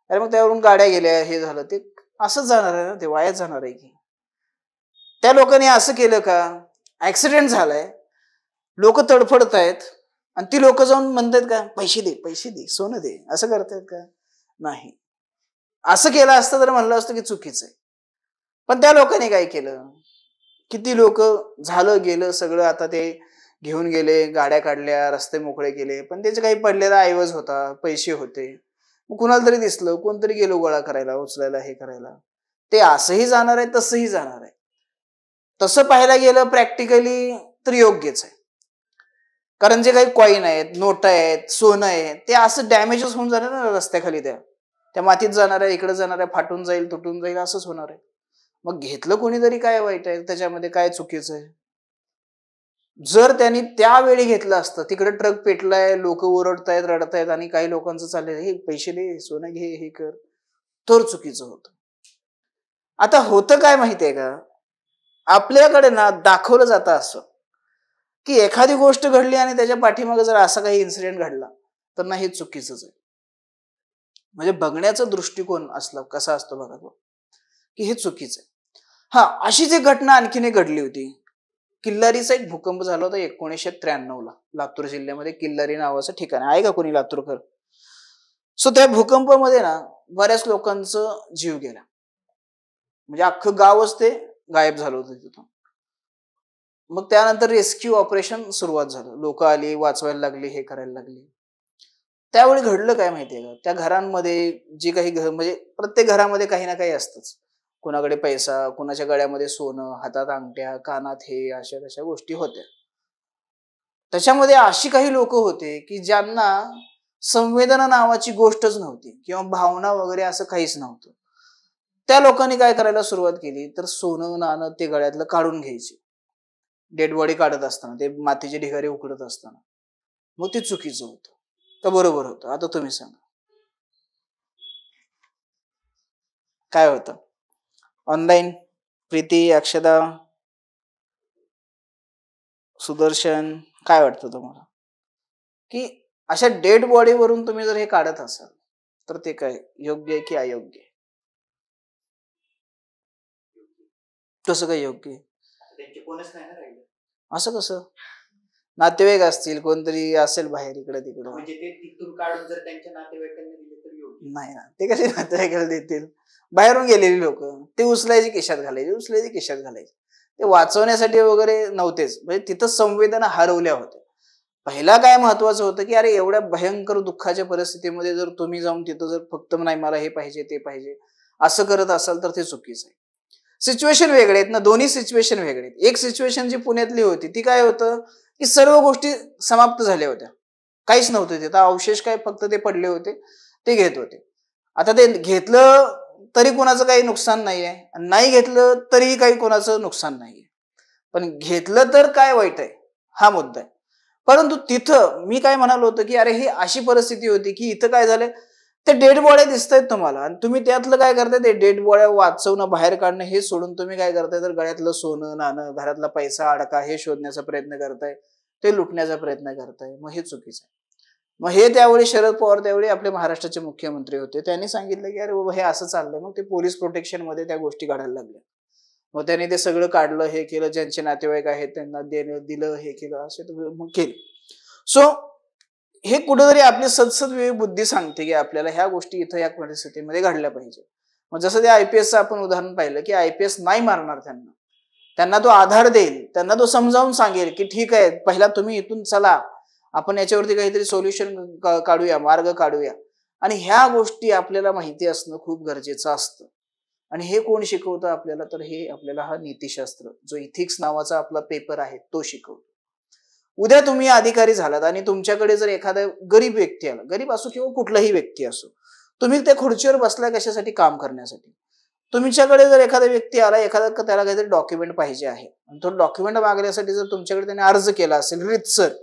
Speaker 1: अरे मग त्यावरून गाड्या गेल्या, हे झालं, ते असंच जाणार आहे ना, ते वायाच जाणार आहे की. त्या लोकांनी असं केलं का, ऍक्सिडेंट झालाय, लोक तडफडत आहेत, आणि ती लोक जाऊन म्हणतात का पैसे दे पैसे दे, सोनं दे, असं करतायत का? नाही. असं केलं असतं तर म्हणलं असतं की चुकीचं आहे. पण त्या लोकांनी काय केलं, किती लोक झालं गेलं सगळं, आता ते घेऊन गेले, गाड्या काढल्या, रस्ते मोकळे केले, पण त्याचे काही पडलेला ऐवज होता, पैसे होते. मग कुणाला तरी दिसलं, कोणतरी गेलो गोळा करायला, उचलायला, हे करायला. ते असंही जाणार आहे, तसंही जाणार आहे. तसं पाहायला गेलं प्रॅक्टिकली तर योग्यच आहे, कारण जे काही कॉईन आहेत, नोट आहेत, सोनं आहे, ते असं डॅमेजच होऊन जाणार ना रस्त्याखाली, त्या मातीत जाणार आहे, इकडे जाणार आहे, फाटून जाईल, तुटून जाईल, असंच होणार आहे. मग घेतलं कोणीतरी काय वाईट आहे त्याच्यामध्ये, काय चुकीचं आहे? जर त्यांनी त्यावेळी घेतलं असतं, तिकडे ट्रक पेटलाय, लोक ओरडतायत, रडतायत, आणि काही लोकांचं चाललंय हे पैसे दे, सोनं घे, हे कर, तर चुकीचं होतं. आता होतं काय माहितीये का, आपल्याकडे ना दाखवलं जातं असं की एखादी गोष्ट घडली आणि त्याच्या पाठीमागे जर असा काही इन्सिडेंट घडला तर ना हे चुकीचंच आहे. म्हणजे बघण्याचा दृष्टिकोन असला कसा असतो बघा तो, की हे चुकीचं आहे. हा, अशीच एक घटना आणखीन एक घडली होती. किल्लारीचा एक भूकंप झाला होता 1993ला. लातूर जिल्ह्यामध्ये किल्लारी नावाचं ठिकाण आहे का कोणी लातूरकर? सो त्या भूकंपामध्ये ना बऱ्याच लोकांचं जीव गेला. म्हणजे अख्खं गावच ते गायब झालं होतं तिथून. मग त्यानंतर रेस्क्यू ऑपरेशन सुरुवात झालं. लोक आली, वाचवायला लागली, हे करायला लागली. त्यावेळी घडलं काय माहितीये का, त्या घरांमध्ये जी काही घर, म्हणजे प्रत्येक घरामध्ये काही ना काही असतंच. कोणाकडे पैसा, कोणाच्या गळ्यामध्ये सोनं, हातात अंगठ्या, कानात हे, अशा तशा गोष्टी होत्या. त्याच्यामध्ये अशी काही लोक होते की ज्यांना संवेदना नावाची गोष्टच नव्हती किंवा भावना वगैरे असं काहीच नव्हतं. त्या लोकांनी काय करायला सुरुवात केली, तर सोनं नाणं ते गळ्यातलं काढून घ्यायचे डेड बॉडी काढत असताना, ते मातीचे ढिगारे उकडत असताना. मग ते चुकीचं होतं का बरोबर होतं? आता तुम्ही सांगा काय होतं. ऑनलाईन प्रीती, अक्षदा, सुदर्शन, काय वाटतं तुम्हाला की अशा डेड बॉडीवरून तुम्ही जर हे काढत असाल तर ते काय योग्य आहे की अयोग्य आहे? कसं काय योग्य आहे?
Speaker 2: त्यांचे कोणच नाही ना राहिले.
Speaker 1: असं कसं? नातेवाईक असतील, कोणतरी असेल बाहेर इकडे तिकडे.
Speaker 2: म्हणजे ते तिथून काढून जर त्यांच्या नातेवाईकांना दिले तर योग्य
Speaker 1: नाही ना, ते कसे नातेवाईकाला देतील? बाहेरून गेलेली लोक ते उचलायची खिशात घालायची, उचलायची खिशात घालायची. ते वाचवण्यासाठी वगैरे नव्हतेच. म्हणजे तिथं संवेदना हरवल्या होत्या. पहिला काय महत्वाचं होतं की अरे एवढ्या भयंकर दुःखाच्या परिस्थितीमध्ये जर तुम्ही जाऊन तिथं जर फक्त नाही मला हे पाहिजे ते पाहिजे असं करत असाल तर ते चुकीचं आहे. सिच्युएशन वेगळे आहेत ना, दोन्ही सिच्युएशन वेगळे आहेत. एक सिच्युएशन जी पुण्यातली होती ती काय होतं की सर्व गोष्टी समाप्त झाल्या होत्या, काहीच नव्हतं तिथं, अवशेष काय फक्त ते पडले होते, ते घेत होते. आता ते घेतलं तरी कोणाचं काही नुकसान नाहीये, नाही घेतलं तरीही काही कोणाचं नुकसान नाहीये. पण घेतलं तर काय वाईट आहे हा मुद्दा आहे. परंतु तिथं मी काय म्हणालो होतो की अरे ही अशी परिस्थिती होती की इथं काय झालंय, ते डेड बॉड्या दिसत आहेत तुम्हाला आणि तुम्ही त्यातलं काय करताय, ते डेड बॉड्या वाचवणं, बाहेर काढणं हे सोडून तुम्ही काय करताय, तर गळ्यातलं सोनं नाणं, घरातला पैसा अडका हे शोधण्याचा प्रयत्न करताय, ते लुटण्याचा प्रयत्न करताय. मग हे चुकीचं आहे. मग हे त्यावेळी शरद पवार त्यावेळी आपले महाराष्ट्राचे मुख्यमंत्री होते, त्यांनी सांगितलं की अरे बाबा हे असं चाललंय. मग ते पोलीस प्रोटेक्शन मध्ये त्या गोष्टी काढायला लागल्या. मग त्यांनी ते सगळं काढलं, हे केलं, ज्यांचे नातेवाईक आहेत त्यांना दिलं, हे केलं, असे मग केलं. सो हे कुठेतरी आपली सदसद विवेक बुद्धी सांगते की आपल्याला ह्या गोष्टी इथं या परिस्थितीमध्ये घडल्या पाहिजे. मग जसं ते आयपीएसचं आपण उदाहरण पाहिलं की आयपीएस नाही मारणार त्यांना, त्यांना तो आधार देईल, त्यांना तो समजावून सांगेल की ठीक आहे पहिला तुम्ही इथून चला, आपण याच्यावरती काहीतरी सोल्युशन काढूया, मार्ग काढूया. आणि ह्या गोष्टी आपल्याला माहिती असणं खूप गरजेचं असतं. आणि हे कोण शिकवतं आपल्याला, तर हे आपल्याला हा नीतिशास्त्र जो इथिक्स नावाचा आपला पेपर आहे तो शिकवतो. उद्या तुम्ही अधिकारी झालात आणि तुमच्याकडे जर एखादा गरीब व्यक्ती आला, गरीब असो किंवा कुठलाही व्यक्ती असो, तुम्ही त्या खुर्चीवर बसलाय कशासाठी, काम करण्यासाठी. तुमच्याकडे जर एखादा व्यक्ती आला, एखादा त्याला काहीतरी डॉक्युमेंट पाहिजे आहे आणि तो डॉक्युमेंट मागण्यासाठी जर तुमच्याकडे त्याने अर्ज केला असेल रितसर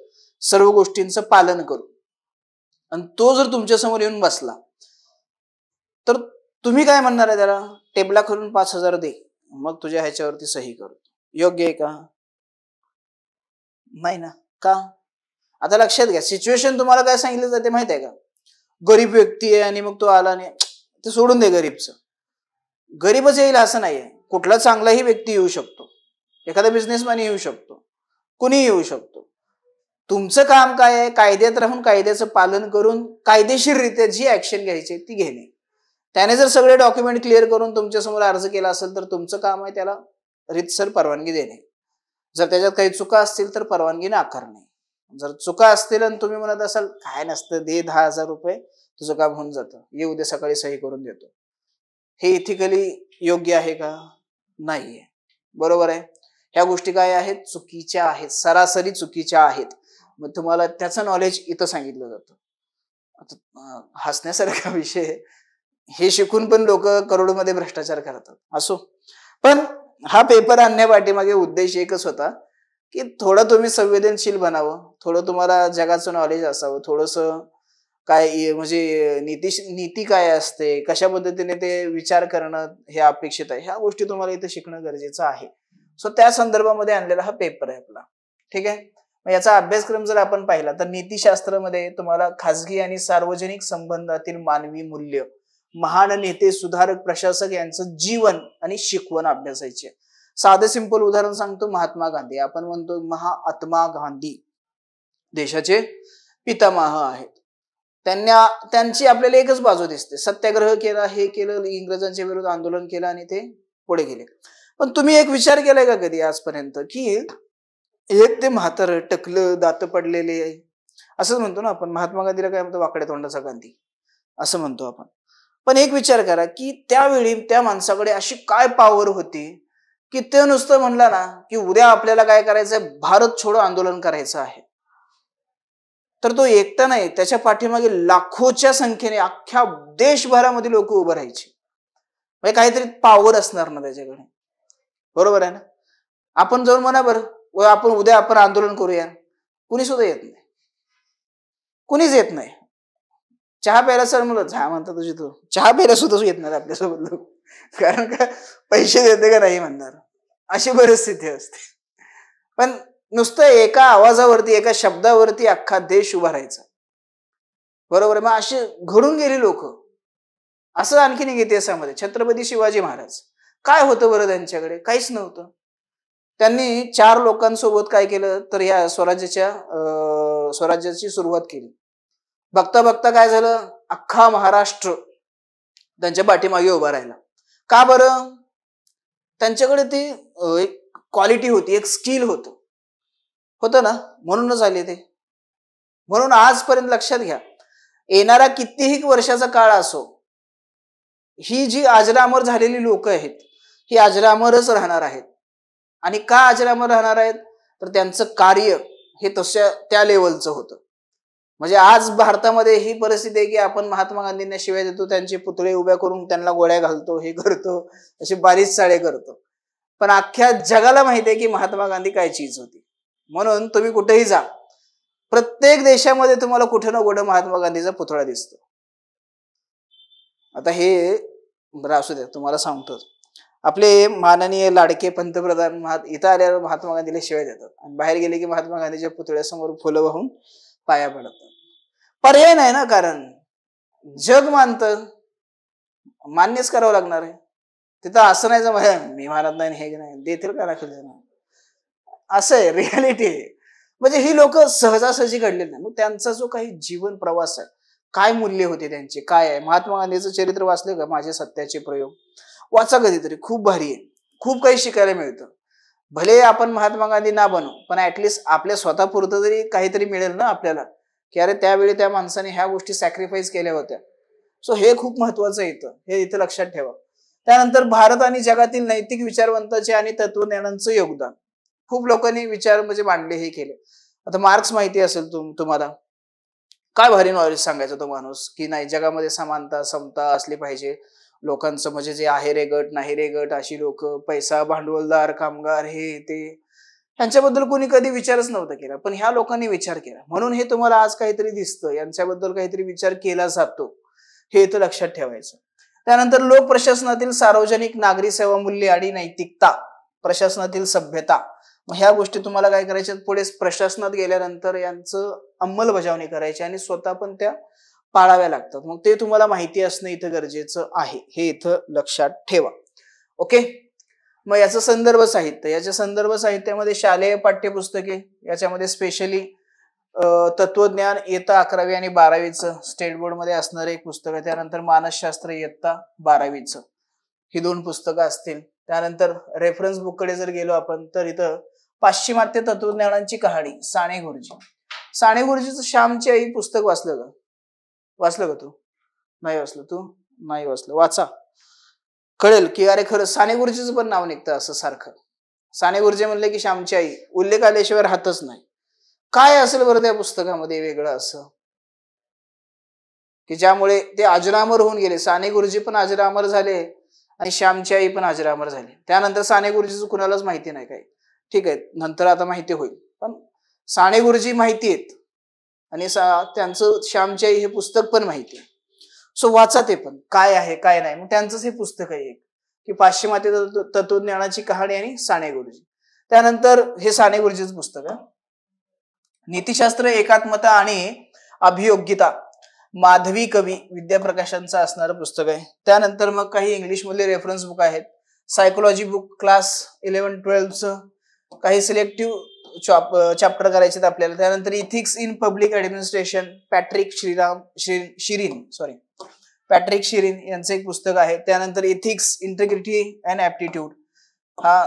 Speaker 1: सर्व गोष्टींचं पालन करून, आणि तो जर तुमच्या समोर येऊन बसला तर तुम्ही काय म्हणणार आहे त्याला, टेबलाकडून 5,000 दे मग तुझ्या ह्याच्यावरती सही करतो. योग्य आहे का? नाही ना. का? आता लक्षात घ्या, सिच्युएशन तुम्हाला काय सांगितलं जाते माहित आहे का, गरीब व्यक्ती आहे आणि मग तो आला नाही, ते सोडून दे गरीबचं. गरीबच येईल असं नाहीये, कुठला चांगलाही व्यक्ती येऊ शकतो, एखादा बिझनेसमॅन येऊ शकतो, कुणी येऊ शकतो. तुमचं काम काय आहे, कायद्यात राहून कायद्याचं पालन करून कायदेशीररित्या जी ऍक्शन घ्यायची ती घेणे. त्याने जर सगळे डॉक्युमेंट क्लिअर करून तुमच्यासमोर अर्ज केला असेल तर तुमचं काम आहे त्याला रीतसर परवानगी देणे. जर त्याच्यात काही चुका असतील तर परवानगी नाकारणे. जर चुका असतील आणि तुम्ही म्हणत असाल काय नसतं, दे 10,000 रुपये तुझं काम होऊन जातं, ये उद्या सकाळी सही करून देतो, हे इथिकली योग्य आहे का? नाहीये. बरोबर आहे. ह्या गोष्टी काय आहेत, चुकीच्या आहेत, सरासरी चुकीच्या आहेत. मग तुम्हाला त्याचं नॉलेज इथं सांगितलं जातं. आता हसण्यासारखा विषय, हे शिकून पण लोक करोडमध्ये भ्रष्टाचार करतात. असो, पण हा पेपर आणण्यापाठीमागे उद्देश एकच होता की थोडं तुम्ही संवेदनशील बनावं, थोडं तुम्हाला जगाचं नॉलेज असावं, थोडंसं काय म्हणजे नीती काय असते, कशा पद्धतीने ते विचार करणं हे अपेक्षित आहे, ह्या गोष्टी तुम्हाला इथे शिकणं गरजेचं आहे. सो त्या संदर्भामध्ये आणलेला हा पेपर आहे आपला. ठीक आहे. मग याचा अभ्यासक्रम जर आपण पाहिला तर नीतिशास्त्रामध्ये तुम्हाला खाजगी आणि सार्वजनिक संबंधातील मानवी मूल्य, महान नेते, सुधारक, प्रशासक यांचं जीवन आणि शिकवण अभ्यासायची. साधं सिंपल उदाहरण सांगतो. महात्मा गांधी, आपण म्हणतो महात्मा गांधी देशाचे पितामह आहेत. त्यांची आपल्याला एकच बाजू दिसते, सत्याग्रह केला, हे केलं, इंग्रजांच्या विरुद्ध आंदोलन केलं आणि ते पुढे गेले. पण तुम्ही एक विचार केलाय का कधी आजपर्यंत की एक ते म्हातारं, टकलं, दात पडलेले, असंच म्हणतो ना आपण, महात्मा गांधीला काय म्हणतो, वाकड्या तोंडाचा गांधी असं म्हणतो आपण. पण एक विचार करा की त्यावेळी त्या माणसाकडे अशी काय पॉवर होती की ते नुसतं म्हणला ना की उद्या आपल्याला काय करायचंय, भारत छोडो आंदोलन करायचं आहे, तर तो एकटा नाही, त्याच्या पाठीमागे लाखोच्या संख्येने अख्ख्या देशभरामध्ये लोक उभं राहायचे. म्हणजे काहीतरी पॉवर असणार ना त्याच्याकडे, बरोबर आहे ना. आपण जाऊन म्हणा बरं आपण उद्या आपण आंदोलन करूया, कुणी सुद्धा येत नाही, कुणीच येत नाही. चहा प्यायला सर म्हणलं चहा म्हणता तुझी, तू चहा प्यायला सुद्धा येत नाही आपल्यासोबत लोक, कारण का पैसे देते का नाही म्हणणार, अशी परिस्थिती असते. पण नुसतं एका आवाजावरती, एका शब्दावरती अख्खा देश उभा राहायचा, बरोबर. मग अशी घडून गेली लोक. असं आणखीन एक इतिहासामध्ये छत्रपती शिवाजी महाराज, काय होतं बरं त्यांच्याकडे, काहीच नव्हतं. त्यांनी 4 लोकांसोबत काय केलं तर या स्वराज्याची सुरुवात केली. बघता बघता काय झालं, अख्खा महाराष्ट्र त्यांच्या पाठीमागे उभा राहिला. का बरं, त्यांच्याकडे ती एक क्वालिटी होती, एक स्किल होतं ना, म्हणूनच आले ते. म्हणून आजपर्यंत लक्षात घ्या, येणारा कितीही वर्षाचा काळ असो, ही जी अजरामर झालेली लोक आहेत ही अजरामरच राहणार आहेत. आणि का अजरामर राहणार आहेत, तर त्यांचं कार्य हे त्या लेवलचं होतं. म्हणजे आज भारतामध्ये ही परिस्थिती आहे की आपण महात्मा गांधींना शिवाय देतो, त्यांचे पुतळे उभ्या करून त्यांना गोळ्या घालतो, हे करतो, असे बारीक चाळे करतो. पण अख्ख्या जगाला माहिती आहे की महात्मा गांधी काय चीज होती. म्हणून तुम्ही कुठेही जा, प्रत्येक देशामध्ये तुम्हाला कुठे ना कुठे महात्मा गांधीचा पुतळा दिसतो. आता हे बरं असू द्या, तुम्हाला सांगतो, आपले माननीय लाडके पंतप्रधान इथं आल्यावर महात्मा गांधीला शिवाय देतात आणि बाहेर गेले की महात्मा गांधीच्या पुतळ्यासमोर फुलं वाहून पाया पडतात. पर्याय नाही ना, कारण जग मानतं, मान्यच करावं लागणार आहे. तिथं असं नाही मी मानत नाही, हे नाही देतील का राखील, असं आहे, रियालिटी आहे. म्हणजे ही लोक सहजासहजी घडलेली नाही. मग त्यांचा जो काही जीवन प्रवास आहे, काय मूल्य होते त्यांचे, काय आहे. महात्मा गांधीचं चरित्र वाचले का, माझे सत्याचे प्रयोग वाचा कधीतरी, खूप भारी आहे, खूप काही शिकायला मिळतं. भले आपण महात्मा गांधी ना बनू, पण ऍटलिस्ट आपल्या स्वतःपुरतं तरी काहीतरी मिळेल ना आपल्याला, की अरे त्यावेळी त्या माणसाने ह्या गोष्टी सॅक्रिफाईस केल्या होत्या. सो हे खूप महत्वाचं आहे, हे इथं लक्षात ठेवा. त्यानंतर भारत आणि जगातील नैतिक विचारवंतांचे आणि तत्वज्ञानांचं योगदान, खूप लोकांनी विचार म्हणजे मांडले, हे केले. आता मार्क्स माहिती असेल तुम्हाला, काय भारी नॉलेज सांगायचा तो माणूस, की नाही जगामध्ये समानता समता असली पाहिजे. लोकांचं म्हणजे जे आहे रे गट, नाही रे गट, अशी लोक, पैसा, भांडवलदार, कामगार, हे ते, यांच्याबद्दल कोणी कधी विचारच नव्हता केला. पण ह्या लोकांनी विचार केला, म्हणून हे तुम्हाला आज काहीतरी दिसतं, यांच्याबद्दल काहीतरी विचार केला जातो, हे इथं लक्षात ठेवायचं. त्यानंतर लोक प्रशासनातील सार्वजनिक नागरी सेवा मूल्य आणि नैतिकता, प्रशासनातील सभ्यता, मग ह्या गोष्टी तुम्हाला काय करायच्या, पुढे प्रशासनात गेल्यानंतर यांचं अंमलबजावणी करायची आणि स्वतः पण त्या पाळाव्या लागतात. मग ते तुम्हाला माहिती असणं इथं गरजेचं आहे, हे इथं लक्षात ठेवा. ओके. मग याचं संदर्भ साहित्य, याच्या संदर्भ साहित्यामध्ये शालेय पाठ्यपुस्तके, याच्यामध्ये स्पेशली तत्वज्ञान इयत्ता 11वी आणि 12वीचं स्टेट बोर्ड मध्ये असणारं एक पुस्तक आहे. त्यानंतर मानसशास्त्र इयत्ता 12वीचं, ही 2 पुस्तकं असतील. त्यानंतर रेफरन्स बुक कडे जर गेलो आपण, तर इथं पाश्चिमात्य तत्वज्ञानांची कहाणी, साने गुरुजी. साने गुरुजीचं श्यामची आई पुस्तक वाचलं का तू? नाही वाचलं तू? नाही वाचलं, वाचा, कळेल की अरे खरं साने गुरुजीचं पण नाव निघतं असं सारखं. साने गुरुजी म्हणले की श्यामची आई, उल्लेख आल्याशिवाय राहतच नाही. काय असेल बरं त्या पुस्तकामध्ये वेगळं असं, की ज्यामुळे ते अजरामर होऊन गेले. साने गुरुजी पण अजरामर झाले आणि श्यामची आई पण अजरामर झाली. त्यानंतर साने गुरुजीचं कुणालाच माहिती नाही काय, ठीक आहे, नंतर आता माहिती होईल, पण साने गुरुजी माहिती आहेत आणि त्यांचं श्यामची आई हे पुस्तक पण माहिती आहे. सो वाचा ते पण, काय आहे काय नाही. मग त्यांचंच हे पुस्तक आहे एक, की पाश्चिमात्य तत्वज्ञानाची कहाणी आणि साने गुरुजी. त्यानंतर हे साने गुरुजीचं पुस्तक आहे. नीतिशास्त्र, एकात्मता आणि अभियोग्यता माधवी कवी विद्याप्रकाशांचं असणारं पुस्तक आहे. त्यानंतर मग काही इंग्लिश मधले रेफरन्स बुक आहेत. सायकोलॉजी बुक क्लास 11-12चं काही सिलेक्टिव्ह चॅप्टर करायचे आपल्याला. त्यानंतर ethics in public administration Patrick Shirin यांचं एक पुस्तक आहे. त्यानंतर इथिक्स, इंटिग्रिटी अँड ऍप्टिट्यूड हा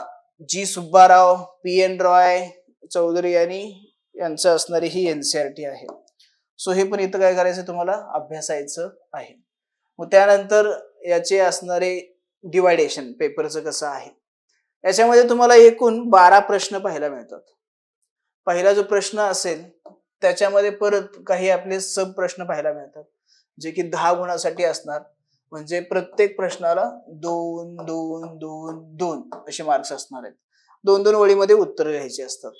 Speaker 1: जी सुब्बाराव, PN रॉय चौधरी यांचं असणारी ही NCERT आहे. सो हे पण इथं काय करायचं तुम्हाला अभ्यासायचं आहे. मग त्यानंतर याचे असणारे डिवायडेशन पेपरचं कसं आहे, याच्यामध्ये तुम्हाला एकूण 12 प्रश्न पाहायला मिळतात. पहिला जो प्रश्न असेल त्याच्यामध्ये परत काही आपले सब प्रश्न पाहायला मिळतात, जे की 10 गुणासाठी असणार. म्हणजे प्रत्येक प्रश्नाला 2 2 2 2 असे मार्क्स असणार आहेत. 2-2 ओळीमध्ये उत्तर लिहायची असतात.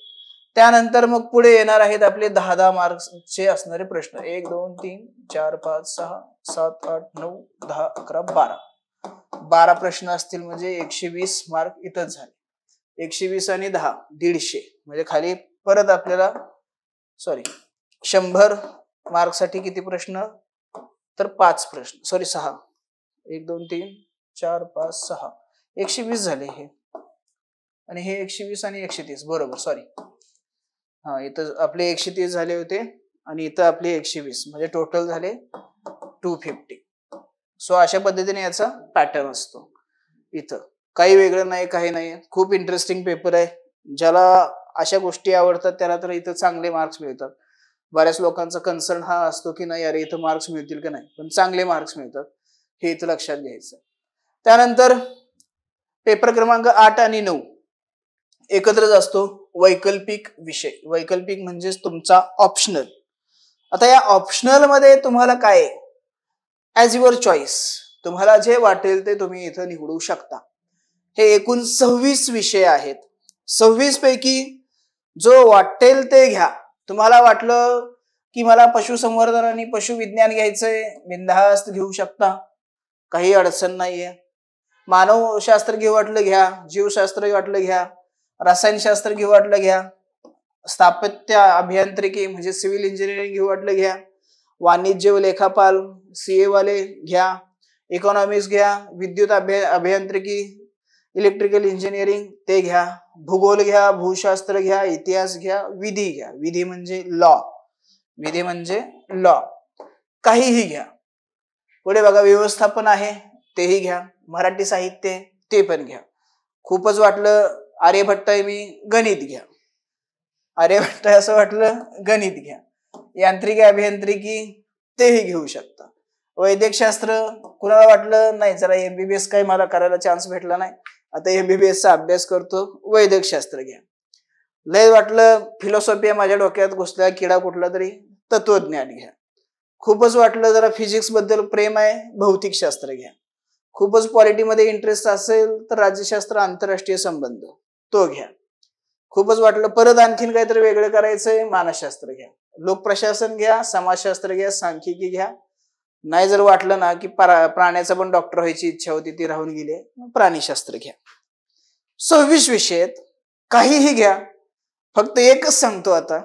Speaker 1: त्यानंतर मग पुढे येणार आहेत आपले 10-10 मार्क्सचे असणारे प्रश्न. 1 2 3 4 5 6 7 8 9 10 11 12 12 प्रश्न असतील. म्हणजे 120 मार्क इथंच झाले. 120 आणि 10 150. म्हणजे खाली परत आपल्याला 100 मार्कसाठी किती प्रश्न, तर 5 प्रश्न 6 1 2 3 4 5 6 120 झाले हे. आणि हे 120 आणि 130 बरोबर इथं आपले 130 झाले होते आणि इथं आपले 120 म्हणजे टोटल झाले 250. सो अशा पद्धतीने याचा पॅटर्न असतो. इथं काही वेगळं नाही, काही नाही. खूप इंटरेस्टिंग पेपर आहे. ज्याला अशा गोष्टी आवडतात त्याला तर इथं चांगले मार्क्स मिळतात. बऱ्याच लोकांचा कन्सर्न हा असतो की नाही अरे इथं मार्क्स मिळतील का नाही, पण चांगले मार्क्स मिळतात हे इथं लक्षात घ्यायचं. त्यानंतर पेपर क्रमांक 8 आणि 9 एकत्रच असतो. वैकल्पिक विषय. वैकल्पिक म्हणजेच तुमचा ऑप्शनल. आता या ऑप्शनल मध्ये तुम्हाला काय ऍज युअर चॉईस, तुम्हाला जे वाटेल ते तुम्ही इथं निवडू शकता. हे एकूण 26 विषय आहेत. 26 पैकी जो वाटेल ते घ्या. तुम्हाला वाटलं की मला पशुसंवर्धन आणि पशुविज्ञान घ्यायचंय, बिनधास्त घेऊ शकता, काही अडचण नाहीये. मानवशास्त्र घेऊ वाटलं घ्या, जीवशास्त्र वाटलं घ्या, रसायनशास्त्र घेऊ वाटलं घ्या, स्थापत्य अभियांत्रिकी म्हणजे सिव्हिल इंजिनिअरिंग घेऊ वाटलं घ्या, वाणिज्य व लेखापाल CA वाले घ्या, इकॉनॉमिक्स घ्या, विद्युत अभियांत्रिकी, इलेक्ट्रिकल इंजिनिअरिंग ते घ्या, भूगोल घ्या, भूशास्त्र घ्या, इतिहास घ्या, विधी घ्या. विधी म्हणजे लॉ, काहीही घ्या. पुढे बघा व्यवस्थापन आहे तेही घ्या, मराठी साहित्य ते पण घ्या. खूपच वाटलं आर्यभट्ट आहे मी, गणित घ्या. आर्यभट्ट असं वाटलं गणित घ्या. यांत्रिकी अभियांत्रिकी तेही घेऊ शकता. वैद्यकशास्त्र कुणाला वाटलं नाही जरा MBBS काही मला करायला चान्स भेटला नाही, आता MBBS चा अभ्यास करतो, वैद्यकशास्त्र घ्या. लय वाटलं फिलॉसॉफी माझ्या डोक्यात घुसला किडा कुठला तरी, तत्वज्ञान घ्या. खूपच वाटलं जरा फिजिक्स बद्दल प्रेम आहे, भौतिकशास्त्र घ्या. खूपच पॉलिटीमध्ये इंटरेस्ट असेल तर राज्यशास्त्र, आंतरराष्ट्रीय संबंध तो घ्या. खूपच वाटलं परत आणखीन काहीतरी वेगळं करायचंय, मानसशास्त्र घ्या. लोकप्रशासन घ्या, समाजशास्त्र घ्या, सांख्यिकी घ्या. नाही जर वाटलं ना की प्राण्याचा पण डॉक्टर व्हायची इच्छा होती ती राहून गेली, प्राणीशास्त्र घ्या. 26 विषय आहेत, काहीही घ्या. फक्त एकच सांगतो आता,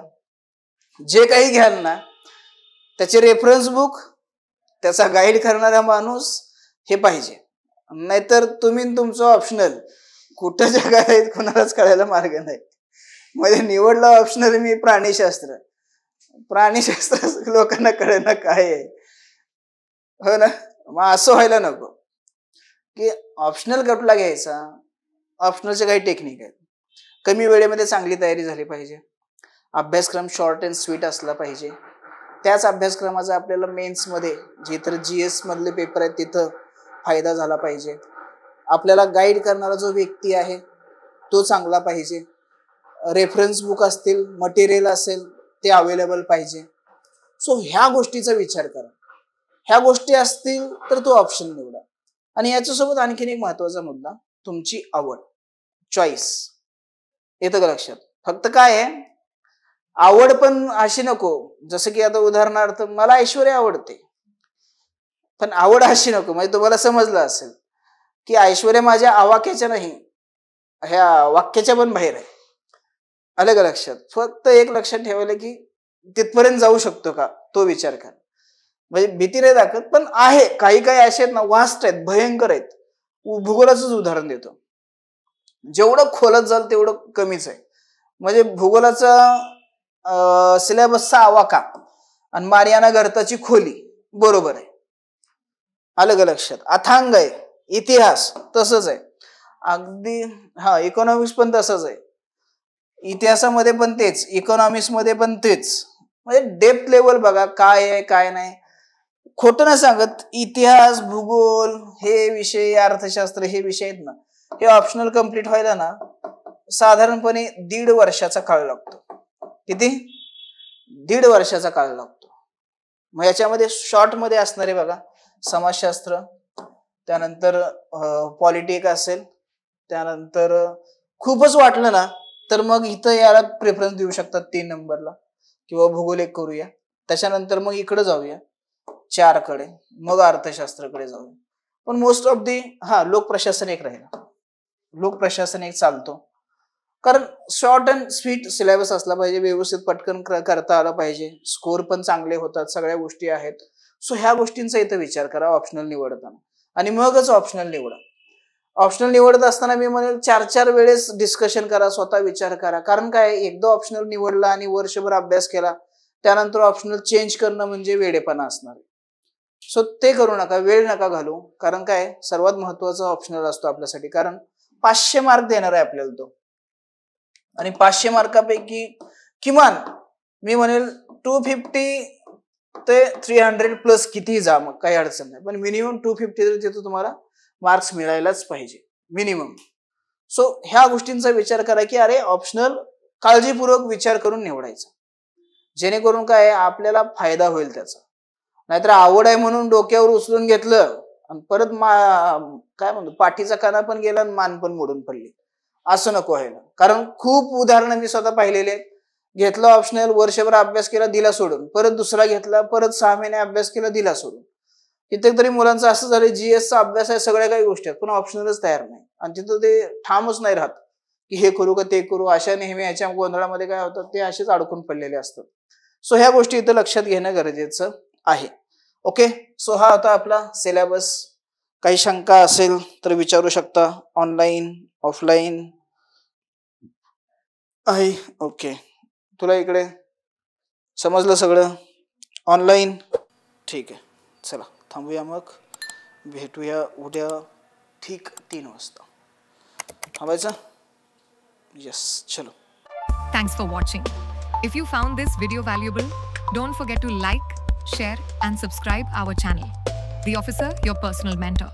Speaker 1: जे काही घ्याल ना त्याचे रेफरन्स बुक, त्याचा गाईड करणारा माणूस हे पाहिजे. नाहीतर तुम्ही तुमचं ऑप्शनल कुठं जगात आहेत कोणालाच कळायला मार्ग नाही. म्हणजे निवडलं ऑप्शनल मी प्राणीशास्त्र लोकांना कळेना काय आहे, हो ना. मग असं व्हायला नको की ऑप्शनल कुठला घ्यायचा. ऑप्शनलचे काही टेक्निक आहेत. कमी वेळेमध्ये चांगली तयारी झाली पाहिजे. अभ्यासक्रम शॉर्ट अँड स्वीट असला पाहिजे. त्याच अभ्यासक्रमाचा आपल्याला मेन्समध्ये जे तर GS मधले पेपर आहेत तिथं फायदा झाला पाहिजे. आपल्याला गाईड करणारा जो व्यक्ती आहे तो चांगला पाहिजे. रेफरन्स बुक असतील, मटेरियल असेल ते अवेलेबल पाहिजे. सो ह्या गोष्टीचा विचार करा. ह्या गोष्टी असतील तर तो ऑप्शन निवडा. आणि याच्यासोबत आणखीन एक महत्वाचा मुद्दा, तुमची आवड, चॉईस. येतं का लक्षात? फक्त काय आहे, आवड पण अशी नको, जसं की आता उदाहरणार्थ मला ऐश्वर्या आवडते, पण आवड अशी नको. म्हणजे तुम्हाला समजलं असेल की ऐश्वर्या माझ्या आवाक्याच्या नाही, ह्या वाक्याच्या पण बाहेर आहे. आलं का लक्षात? फक्त एक लक्षात ठेवायला की तिथपर्यंत जाऊ शकतो का तो विचार करा. म्हणजे भीती नाही दाखवत, पण आहे काही काही असे आहेत ना, वास्ट आहेत, भयंकर आहेत. भूगोलाचंच उदाहरण देतो. जेवढं खोलात जाल तेवढं कमीच आहे. म्हणजे भूगोलाचा सिलेबसचा आवाका आणि मारियाना गर्ताची खोली बरोबर आहे. आलं का लक्षात? अथांग आहे. इतिहास तसंच आहे अगदी. हा, इकॉनॉमिक्स पण तसंच आहे. इतिहासामध्ये पण तेच, इकॉनॉमिक्स मध्ये पण तेच. म्हणजे डेप्थ लेवल बघा काय आहे काय नाही. खोटं नाही सांगत, इतिहास, भूगोल हे विषय, अर्थशास्त्र हे विषय आहेत ना, हे ऑप्शनल कम्प्लीट व्हायला ना साधारणपणे 1.5 वर्षाचा काळ लागतो. किती? 1.5 वर्षाचा काळ लागतो. मग याच्यामध्ये शॉर्ट मध्ये असणारे बघा, समाजशास्त्र, त्यानंतर पॉलिटिक असेल, त्यानंतर खूपच वाटलं ना तर मग इथं याला प्रेफरन्स देऊ शकतात 3 नंबरला, किंवा भूगोल एक करूया. त्याच्यानंतर मग इकडे जाऊया 4 कडे, मग अर्थशास्त्राकडे जाऊया. पण मोस्ट ऑफ दी लोक प्रशासन एक राहिला. लोक प्रशासन एक चालतो, कारण शॉर्ट अँड स्वीट सिलेबस असला पाहिजे, व्यवस्थित पटकन करता आलं पाहिजे, स्कोर पण चांगले होतात, सगळ्या गोष्टी आहेत. सो ह्या गोष्टींचा इथं विचार करा ऑप्शनल निवडताना, आणि मगच ऑप्शनल निवडा. ऑप्शनल निवडत असताना मी म्हणेल 4-4 वेळेस डिस्कशन करा, स्वतः विचार करा. कारण काय, एकदा ऑप्शनल निवडला आणि वर्षभर अभ्यास केला त्यानंतर ऑप्शनल चेंज करणं म्हणजे वेडेपणा असणार. सो ते करू नका, वेळ नका घालू. कारण काय, सर्वात महत्वाचा ऑप्शनल असतो आपल्यासाठी, कारण 500 मार्क देणार आहे आपल्याला तो. आणि 500 मार्कापैकी किमान मी म्हणेल 250 ते 300 प्लस किती जा, मग काही अडचण नाही, पण मिनिमम 250 तरी तिथं तुम्हाला मार्क्स मिळायलाच पाहिजे मिनिमम. सो ह्या गोष्टींचा विचार करा की अरे ऑप्शनल काळजीपूर्वक विचार करून निवडायचा, जेणेकरून काय आपल्याला फायदा होईल त्याचा. नाहीतर आवड आहे म्हणून डोक्यावर उचलून घेतलं आणि परत काय म्हणतो, पाठीचा काना पण गेला आणि मान पण मोडून पडली, असं नको व्हायला. कारण खूप उदाहरणं मी स्वतः पाहिलेले आहेत. घेतलं ऑप्शनल, वर्षभर अभ्यास केला, दिला सोडून, परत दुसरा घेतला, परत 6 महिने अभ्यास केला, दिला सोडून. कित्येक तरी मुलांचं असं झालं, जीएसचा अभ्यास आहे, सगळ्या काही गोष्टी आहेत, पण ऑप्शनलच तयार नाही, आणि तिथं ते ठामच नाही राहत की हे करू का ते करू. अशा नेहमी ह्याच्या गोंधळामध्ये काय होतं, ते असेच अडकून पडलेले असतात. सो ह्या गोष्टी इथं लक्षात घेणं गरजेचं आहे. ओके, सो हा होता आपला सिलेबस. काही शंका असेल तर विचारू शकता, ऑनलाईन ऑफलाईन आहे. ओके, तुला इकडे समजलं सगळं ऑनलाईन? ठीक आहे, चला थांबूया, मग भेटूया उद्या ठीक 3 वाजता. थांबायचं? येस, चलो.
Speaker 3: Thanks for watching. If you found this video valuable, don't forget to like, share and subscribe our channel. The Officer, your personal mentor.